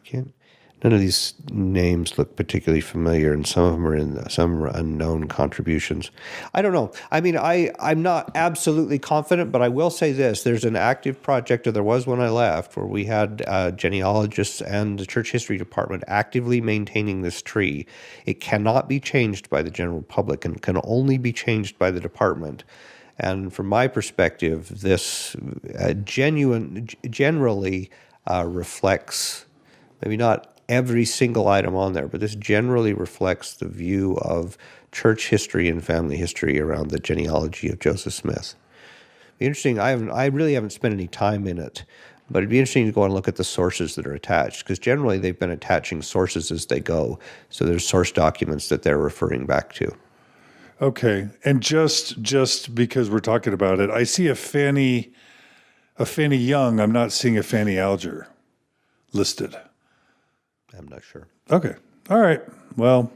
can't. None of these names look particularly familiar, and some of them are in some unknown contributions. I don't know. I mean, I'm not absolutely confident, but I will say this. There's an active project, or there was when I left, where we had genealogists and the church history department actively maintaining this tree. It cannot be changed by the general public and can only be changed by the department. And from my perspective, this generally reflects, maybe not every single item on there, but this generally reflects the view of church history and family history around the genealogy of Joseph Smith. Be interesting. I really haven't spent any time in it, but it'd be interesting to go and look at the sources that are attached, because generally they've been attaching sources as they go. So there's source documents that they're referring back to. Okay, and just because we're talking about it, I see a Fanny Young. I'm not seeing a Fanny Alger listed. I'm not sure. Okay. All right. Well,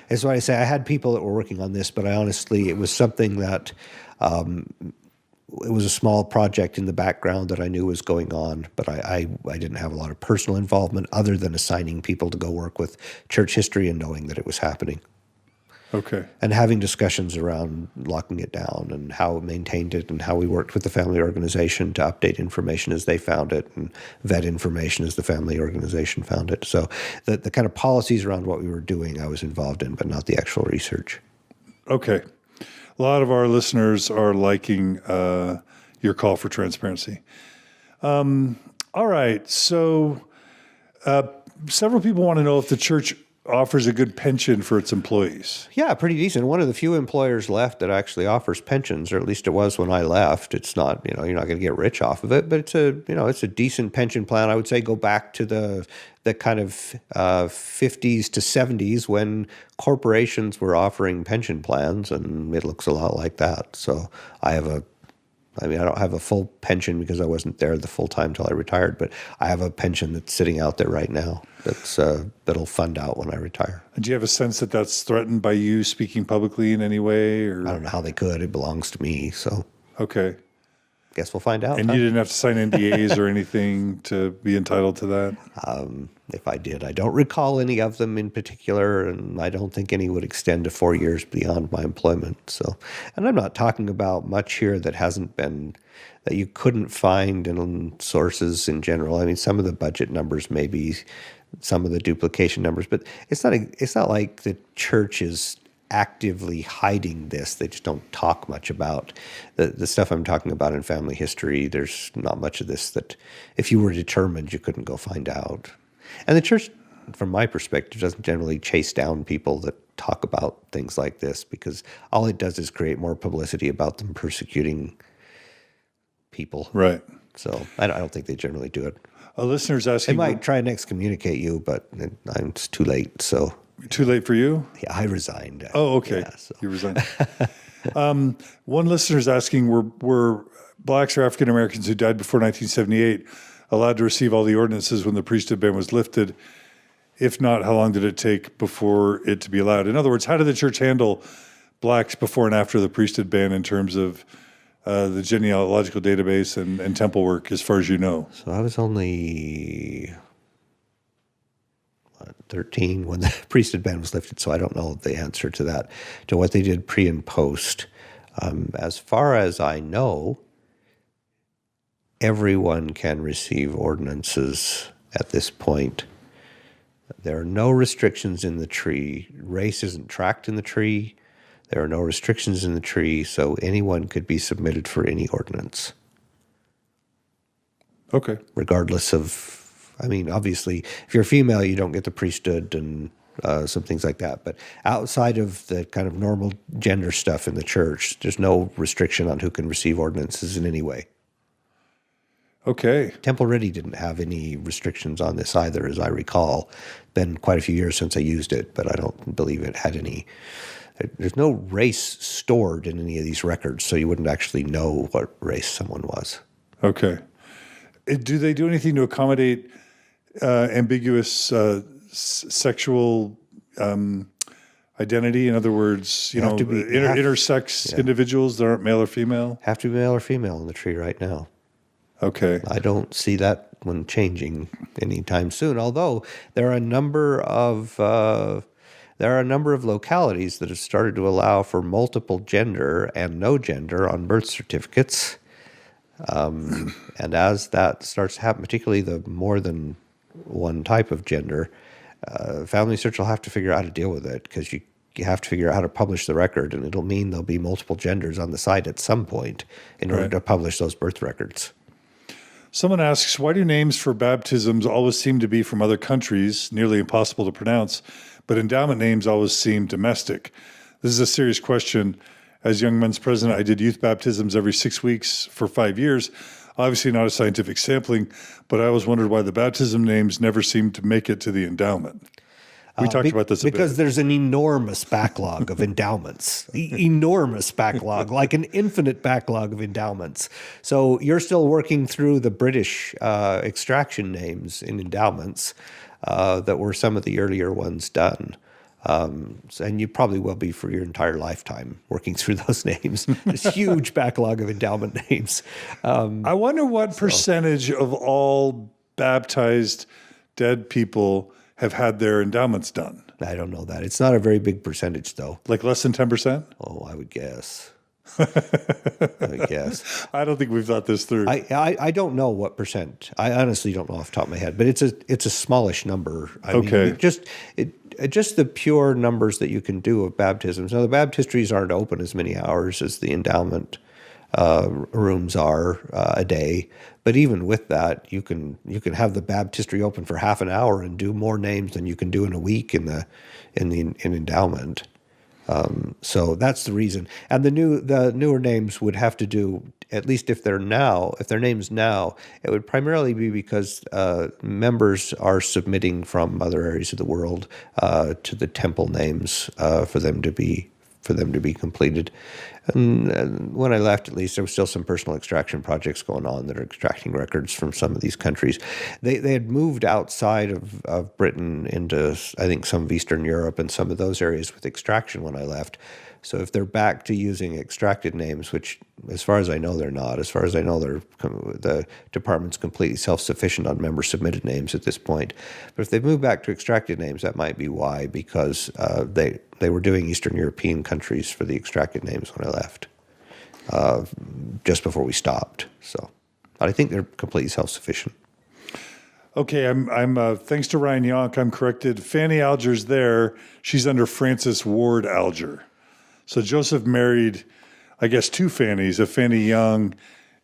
that's why I say I had people that were working on this, but it was something that it was a small project in the background that I knew was going on, but I didn't have a lot of personal involvement other than assigning people to go work with church history and knowing that it was happening. Okay. And having discussions around locking it down and how it maintained it and how we worked with the family organization to update information as they found it and vet information as the family organization found it. So the kind of policies around what we were doing I was involved in, but not the actual research. Okay. A lot of our listeners are liking your call for transparency. All right. So several people want to know if the church offers a good pension for its employees. Yeah, pretty decent. One of the few employers left that actually offers pensions, or at least it was when I left. It's not, you're not going to get rich off of it, but it's a decent pension plan. I would say go back to the kind of 50s to 70s when corporations were offering pension plans, and it looks a lot like that. So I don't have a full pension because I wasn't there the full time till I retired, but I have a pension that's sitting out there right now that'll fund out when I retire. And do you have a sense that that's threatened by you speaking publicly in any way? Or? I don't know how they could. It belongs to me, so. Okay. Guess we'll find out. And you didn't have to sign NDAs or anything to be entitled to that? If I did, I don't recall any of them in particular, and I don't think any would extend to 4 years beyond my employment. So, and I'm not talking about much here that hasn't been, that you couldn't find in sources in general. I mean, some of the budget numbers, maybe some of the duplication numbers, but it's not like the church is actively hiding this. They just don't talk much about the stuff I'm talking about in family history. There's not much of this that if you were determined, you couldn't go find out. And the church from my perspective, doesn't generally chase down people that talk about things like this, because all it does is create more publicity about them persecuting people. Right. So I don't think they generally do it. A listener's They asking, might try and excommunicate you, but it's too late. So too late for you? yeah, I resigned. Oh, okay. Yeah, so. You resigned. One listener's asking, were blacks or African Americans who died before 1978 allowed to receive all the ordinances when the priesthood ban was lifted? If not, how long did it take before it to be allowed? In other words, how did the church handle blacks before and after the priesthood ban in terms of the genealogical database and temple work, as far as you know? So I was only 13 when the priesthood ban was lifted, so I don't know the answer to that, to what they did pre and post. As far as I know, everyone can receive ordinances at this point. There are no restrictions in the tree. Race isn't tracked in the tree. There are no restrictions in the tree, so anyone could be submitted for any ordinance. Okay. Regardless of, I mean, obviously, if you're a female, you don't get the priesthood and some things like that. But outside of the kind of normal gender stuff in the church, there's no restriction on who can receive ordinances in any way. Okay. Temple Ready didn't have any restrictions on this either, as I recall. Been quite a few years since I used it, but I don't believe it had any. There's no race stored in any of these records, so you wouldn't actually know what race someone was. Okay. Do they do anything to accommodate ambiguous sexual identity? In other words, intersex individuals that aren't male or female? Have to be male or female in the tree right now. Okay. I don't see that one changing anytime soon, although there are a number of localities that have started to allow for multiple gender and no gender on birth certificates. And as that starts to happen, particularly the more than one type of gender, FamilySearch will have to figure out how to deal with it, because you have to figure out how to publish the record, and it'll mean there'll be multiple genders on the site at some point in order to publish those birth records. Someone asks, why do names for baptisms always seem to be from other countries, nearly impossible to pronounce, but endowment names always seem domestic? This is a serious question. As Young Men's president, I did youth baptisms every 6 weeks for 5 years. Obviously not a scientific sampling, but I always wondered why the baptism names never seemed to make it to the endowment. We talked about this a bit. Because there's an enormous backlog of endowments, enormous backlog, like an infinite backlog of endowments. So you're still working through the British extraction names in endowments that were some of the earlier ones done. And you probably will be for your entire lifetime working through those names. This huge backlog of endowment names. I wonder what percentage of all baptized dead people have had their endowments done. I don't know that. It's not a very big percentage, though. Like less than 10%? Oh, I would guess. I guess. I don't think we've thought this through. I don't know what percent. I honestly don't know off the top of my head, but it's a smallish number. I mean, just the pure numbers that you can do of baptisms. Now, the baptistries aren't open as many hours as the endowment rooms are a day, but even with that, you can have the baptistry open for half an hour and do more names than you can do in a week in endowment. So that's the reason. And the newer names would have to do, at least if they're names now, it would primarily be because members are submitting from other areas of the world to the temple names for them to be completed. And when I left, at least, there was still some personal extraction projects going on that are extracting records from some of these countries. They had moved outside of Britain into, I think, some of Eastern Europe and some of those areas with extraction when I left. So if they're back to using extracted names, which as far as I know, they're not. As far as I know, the department's completely self-sufficient on member-submitted names at this point. But if they've moved back to extracted names, that might be why, because they were doing Eastern European countries for the extracted names when I left, just before we stopped. So, but I think they're completely self-sufficient. Okay, I'm thanks to Ryan Yonk, I'm corrected. Fanny Alger's there. She's under Francis Ward Alger. So Joseph married, I guess, two Fannies, a Fanny Young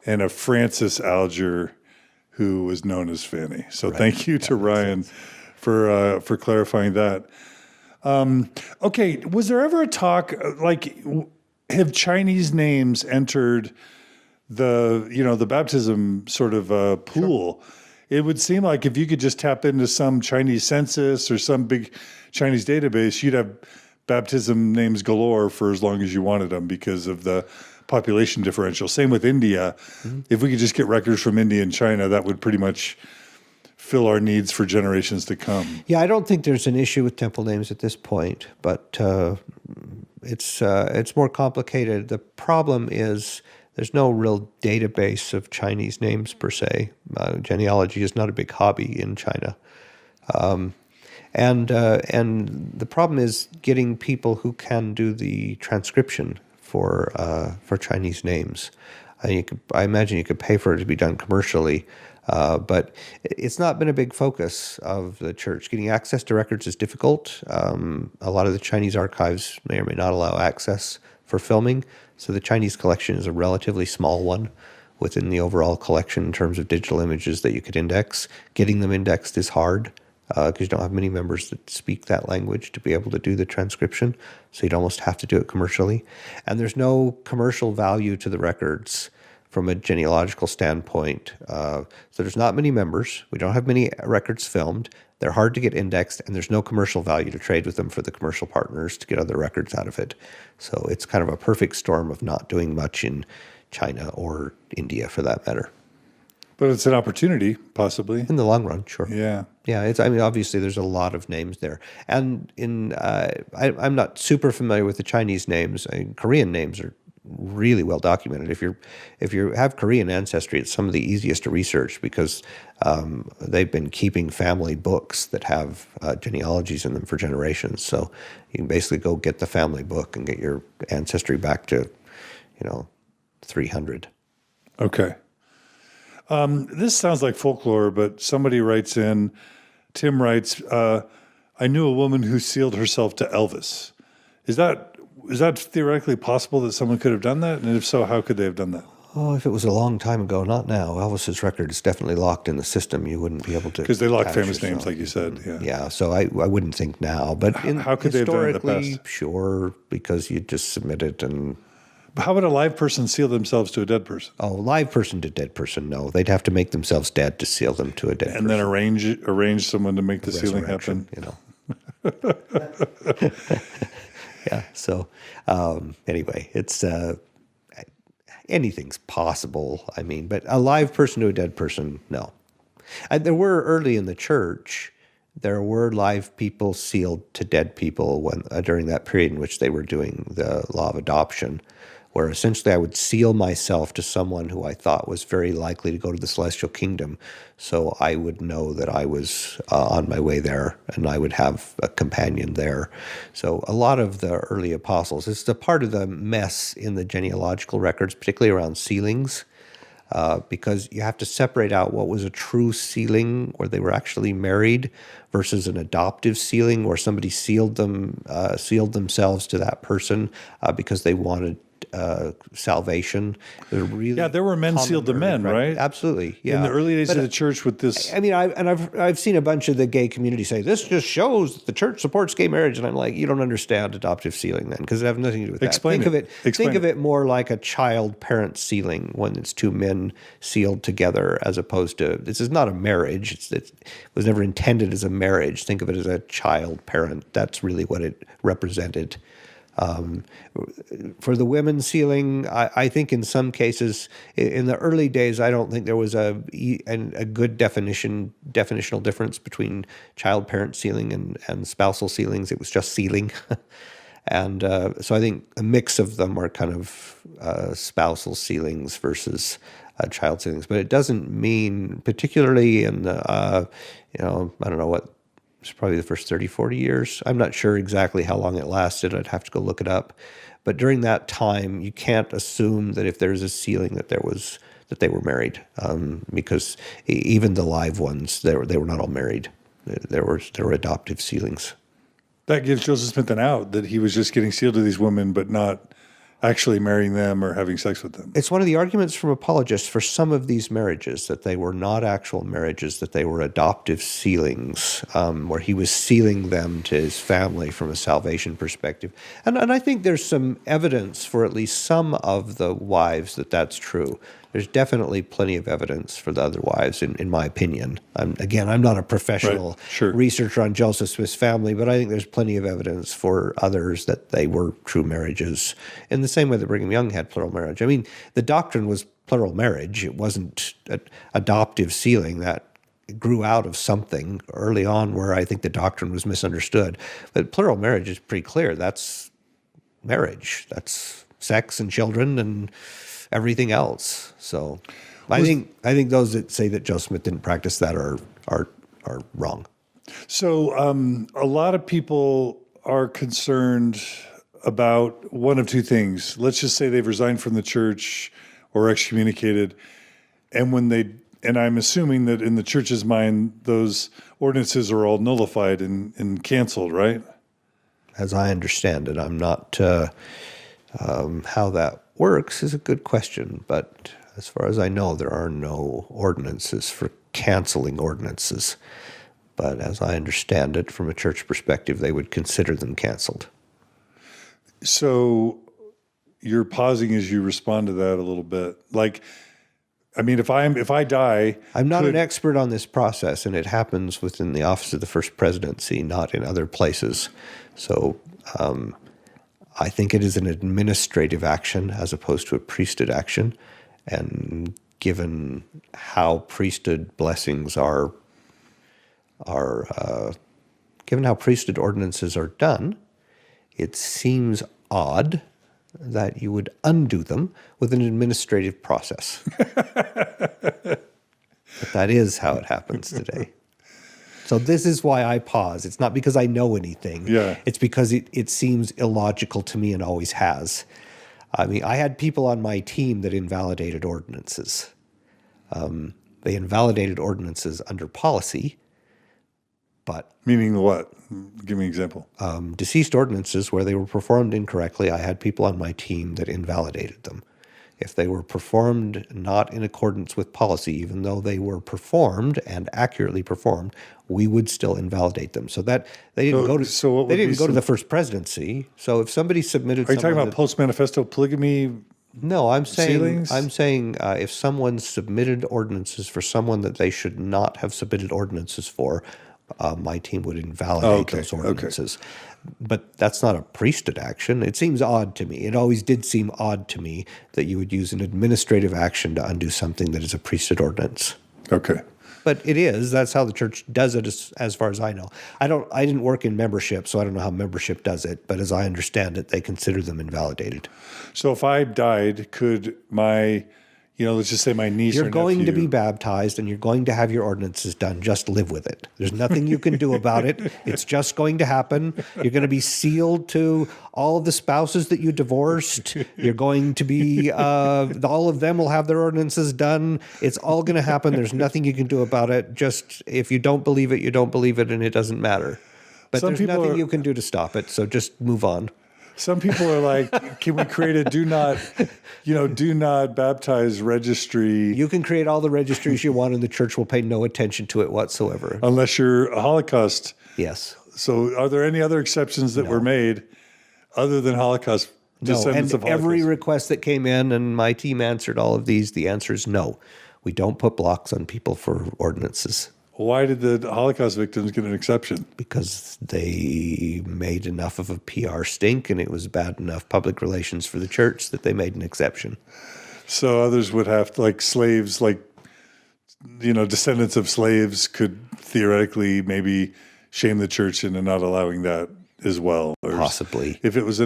and a Francis Alger, who was known as Fanny. So thank you to Ryan for clarifying that. Okay, was there ever a talk have Chinese names entered the baptism sort of pool? Sure. It would seem like if you could just tap into some Chinese census or some big Chinese database, you'd have baptism names galore for as long as you wanted them because of the population differential. Same with India. Mm-hmm. If we could just get records from India and China, that would pretty much fill our needs for generations to come. Yeah, I don't think there's an issue with temple names at this point, but it's more complicated. The problem is there's no real database of Chinese names per se. Genealogy is not a big hobby in China. And the problem is getting people who can do the transcription for Chinese names. I imagine you could pay for it to be done commercially, but it's not been a big focus of the church. Getting access to records is difficult. A lot of the Chinese archives may or may not allow access for filming, so the Chinese collection is a relatively small one within the overall collection in terms of digital images that you could index. Getting them indexed is hard because you don't have many members that speak that language to be able to do the transcription, so you'd almost have to do it commercially. And there's no commercial value to the records from a genealogical standpoint. So there's not many members. We don't have many records filmed. They're hard to get indexed, and there's no commercial value to trade with them for the commercial partners to get other records out of it. So it's kind of a perfect storm of not doing much in China or India, for that matter. But it's an opportunity, possibly. In the long run, sure. Yeah. Yeah, obviously there's a lot of names there. And I'm not super familiar with the Chinese names. Korean names are really well documented. If you have Korean ancestry, it's some of the easiest to research because they've been keeping family books that have genealogies in them for generations. So you can basically go get the family book and get your ancestry back to, 300. Okay. This sounds like folklore, but somebody writes in, Tim writes, I knew a woman who sealed herself to Elvis. Is that theoretically possible that someone could have done that? And if so, how could they have done that? Oh, if it was a long time ago, not now. Elvis's record is definitely locked in the system. You wouldn't be able to. Because they lock famous names, like you said. Yeah. Yeah. So I wouldn't think now, but how could they have done it in the past? Sure, because you just submit it and. But how would a live person seal themselves to a dead person? Oh, live person to dead person? No, they'd have to make themselves dead to seal them to a dead person. And then arrange someone to make the sealing happen. Yeah. So anyway, it's anything's possible. But a live person to a dead person, no. And there were early in the church, there were live people sealed to dead people during that period in which they were doing the law of adoption, where essentially I would seal myself to someone who I thought was very likely to go to the celestial kingdom, so I would know that I was on my way there, and I would have a companion there. So a lot of the early apostles, it's a part of the mess in the genealogical records, particularly around sealings, because you have to separate out what was a true sealing where they were actually married versus an adoptive sealing where somebody sealed themselves to that person because they wanted salvation. There were men sealed to men, right? Absolutely, yeah. In the early days of the church with this... I've seen a bunch of the gay community say, this just shows that the church supports gay marriage, and I'm like, you don't understand adoptive sealing then, because it has nothing to do with that. Think of it more like a child-parent sealing when it's two men sealed together as opposed to... This is not a marriage. It was never intended as a marriage. Think of it as a child-parent. That's really what it represented. For the women sealing, I think in some cases, in the early days, I don't think there was a good definitional difference between child-parent sealing and spousal sealings. It was just sealing. And so I think a mix of them are kind of spousal sealings versus child sealings. But it doesn't mean, particularly in the, I don't know what, it's probably the first 30, 40 years. I'm not sure exactly how long it lasted. I'd have to go look it up. But during that time, you can't assume that if there's a sealing that they were married, because even the live ones, they were not all married. There were adoptive sealings. That gives Joseph Smith an out that he was just getting sealed to these women, but not actually marrying them or having sex with them. It's one of the arguments from apologists for some of these marriages, that they were not actual marriages, that they were adoptive sealings, where he was sealing them to his family from a salvation perspective. And I think there's some evidence for at least some of the wives that that's true. There's definitely plenty of evidence for the other wives, in my opinion. I'm not a professional researcher on Joseph Smith's family, but I think there's plenty of evidence for others that they were true marriages, in the same way that Brigham Young had plural marriage. I mean, the doctrine was plural marriage. It wasn't adoptive sealing. That grew out of something early on where I think the doctrine was misunderstood. But plural marriage is pretty clear. That's marriage. That's sex and children and everything else. So I think those that say that Joseph Smith didn't practice that are wrong. So a lot of people are concerned about one of two things. Let's just say they've resigned from the church or excommunicated, and I'm assuming that in the church's mind, those ordinances are all nullified and canceled, right? As I understand it, I'm not how that works is a good question, but as far as I know, there are no ordinances for canceling ordinances. But as I understand it, from a church perspective, they would consider them canceled. So you're pausing as you respond to that a little bit. Like, I mean, if I die, I'm not an expert on this process, and it happens within the office of the first presidency, not in other places. So I think it is an administrative action as opposed to a priesthood action. And given how priesthood blessings are given how priesthood ordinances are done, it seems odd that you would undo them with an administrative process. But that is how it happens today. So this is why I pause. It's not because I know anything. Yeah. It's because it seems illogical to me and always has. I mean, I had people on my team that invalidated ordinances. They invalidated ordinances under policy, but... Meaning what? Give me an example. Deceased ordinances where they were performed incorrectly, I had people on my team that invalidated them. If they were performed not in accordance with policy, even though they were performed and accurately performed, we would still invalidate them. So that they didn't go to the first presidency. So if somebody submitted, are you talking about post-manifesto polygamy? No, I'm saying Sealings? If someone submitted ordinances for someone that they should not have submitted ordinances for, my team would invalidate those ordinances. But that's not a priesthood action. It seems odd to me. It always did seem odd to me that you would use an administrative action to undo something that is a priesthood ordinance. Okay. But it is. That's how the church does it, as far as I know. I didn't work in membership, so I don't know how membership does it. But as I understand it, they consider them invalidated. So if I died, could my, let's just say my niece or You're going to nephew- be baptized and you're going to have your ordinances done. Just live with it. There's nothing you can do about it. It's just going to happen. You're going to be sealed to all of the spouses that you divorced. You're going to be, all of them will have their ordinances done. It's all going to happen. There's nothing you can do about it. Just, if you don't believe it, you don't believe it, and it doesn't matter. But there's nothing you can do to stop it. So just move on. Some people are like, can we create a do not baptize registry? You can create all the registries you want, and the church will pay no attention to it whatsoever. Unless you're a Holocaust. Yes. So are there any other exceptions that were made other than Holocaust descendants of Holocaust? Every request that came in, and my team answered all of these, the answer is no. We don't put blocks on people for ordinances. Why did the Holocaust victims get an exception? Because they made enough of a PR stink, and it was bad enough public relations for the church that they made an exception. So others would have to, like slaves, descendants of slaves could theoretically maybe shame the church into not allowing that as well. Or possibly. If it was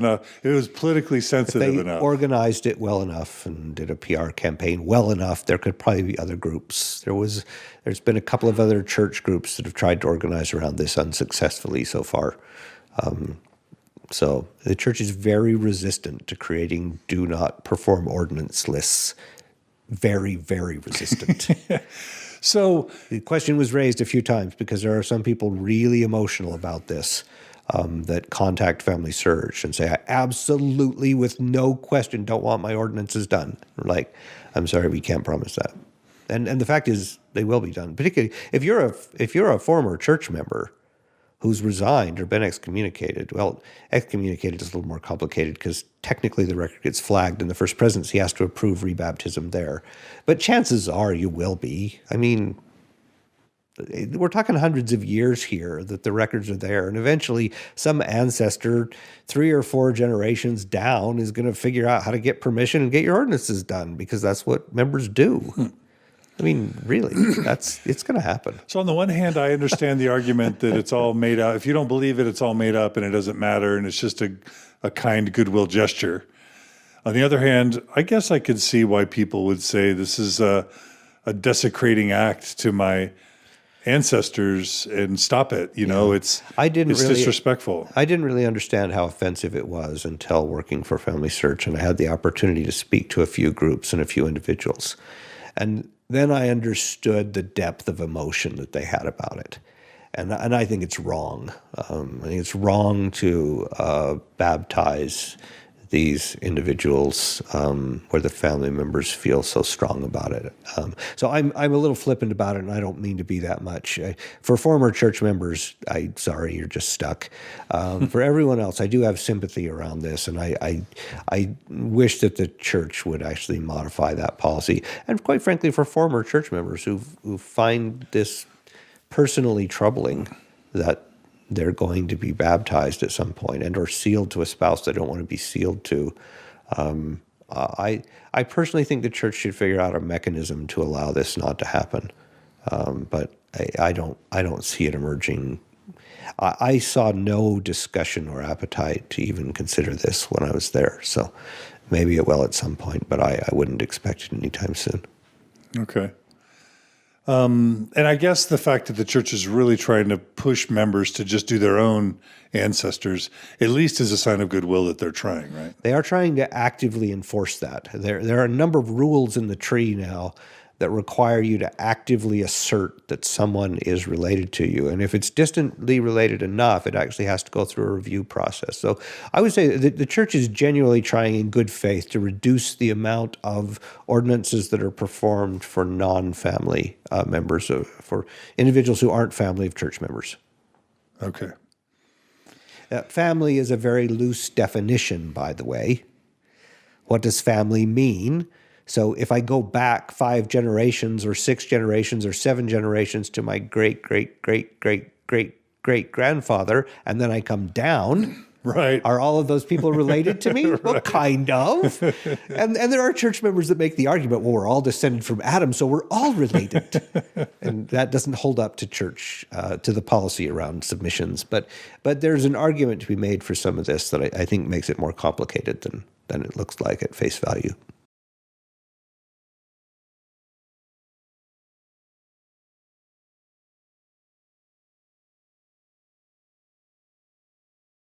politically sensitive if they enough. organized it well enough and did a PR campaign well enough, there could probably be other groups. There's been a couple of other church groups that have tried to organize around this unsuccessfully so far. So the church is very resistant to creating do not perform ordinance lists. Very, very resistant. So the question was raised a few times because there are some people really emotional about this. that contact FamilySearch and say, I absolutely, with no question, don't want my ordinances done. We're like, I'm sorry, we can't promise that. And the fact is, they will be done. Particularly if you're a former church member who's resigned or been excommunicated. Well, excommunicated is a little more complicated because technically the record gets flagged and the first presidency has to approve rebaptism there. But chances are you will be. I mean, we're talking hundreds of years here that the records are there. And eventually some ancestor 3 or 4 generations down is going to figure out how to get permission and get your ordinances done because that's what members do. I mean, really, it's going to happen. So on the one hand, I understand the argument that it's all made up. If you don't believe it, it's all made up and it doesn't matter and it's just a kind goodwill gesture. On the other hand, I guess I could see why people would say this is a desecrating act to my ancestors and stop it. It's disrespectful. I didn't really understand how offensive it was until working for FamilySearch, and I had the opportunity to speak to a few groups and a few individuals. And then I understood the depth of emotion that they had about it. And I think it's wrong. I think it's wrong to baptize these individuals where the family members feel so strong about it. So I'm a little flippant about it, and I don't mean to be that much. For former church members, sorry, you're just stuck. For everyone else, I do have sympathy around this, and I wish that the church would actually modify that policy. And quite frankly, for former church members who find this personally troubling, that they're going to be baptized at some point and or sealed to a spouse they don't want to be sealed to. I personally think the church should figure out a mechanism to allow this not to happen. But I don't see it emerging. I saw no discussion or appetite to even consider this when I was there. So maybe it will at some point, but I wouldn't expect it anytime soon. Okay. And I guess the fact that the church is really trying to push members to just do their own ancestors, at least is a sign of goodwill that they're trying, right? They are trying to actively enforce that. There are a number of rules in the tree now that require you to actively assert that someone is related to you. And if it's distantly related enough, it actually has to go through a review process. So I would say that the church is genuinely trying in good faith to reduce the amount of ordinances that are performed for non-family members, for individuals who aren't family of church members. Okay. Family is a very loose definition, by the way. What does family mean? So if I go back 5 generations or 6 generations or 7 generations to my great-great-great-great-great-great-grandfather, and then I come down, right? Are all of those people related to me? Right. Well, kind of. And there are church members that make the argument, well, we're all descended from Adam, so we're all related. And that doesn't hold up to church, to the policy around submissions. But there's an argument to be made for some of this that I think makes it more complicated than it looks like at face value.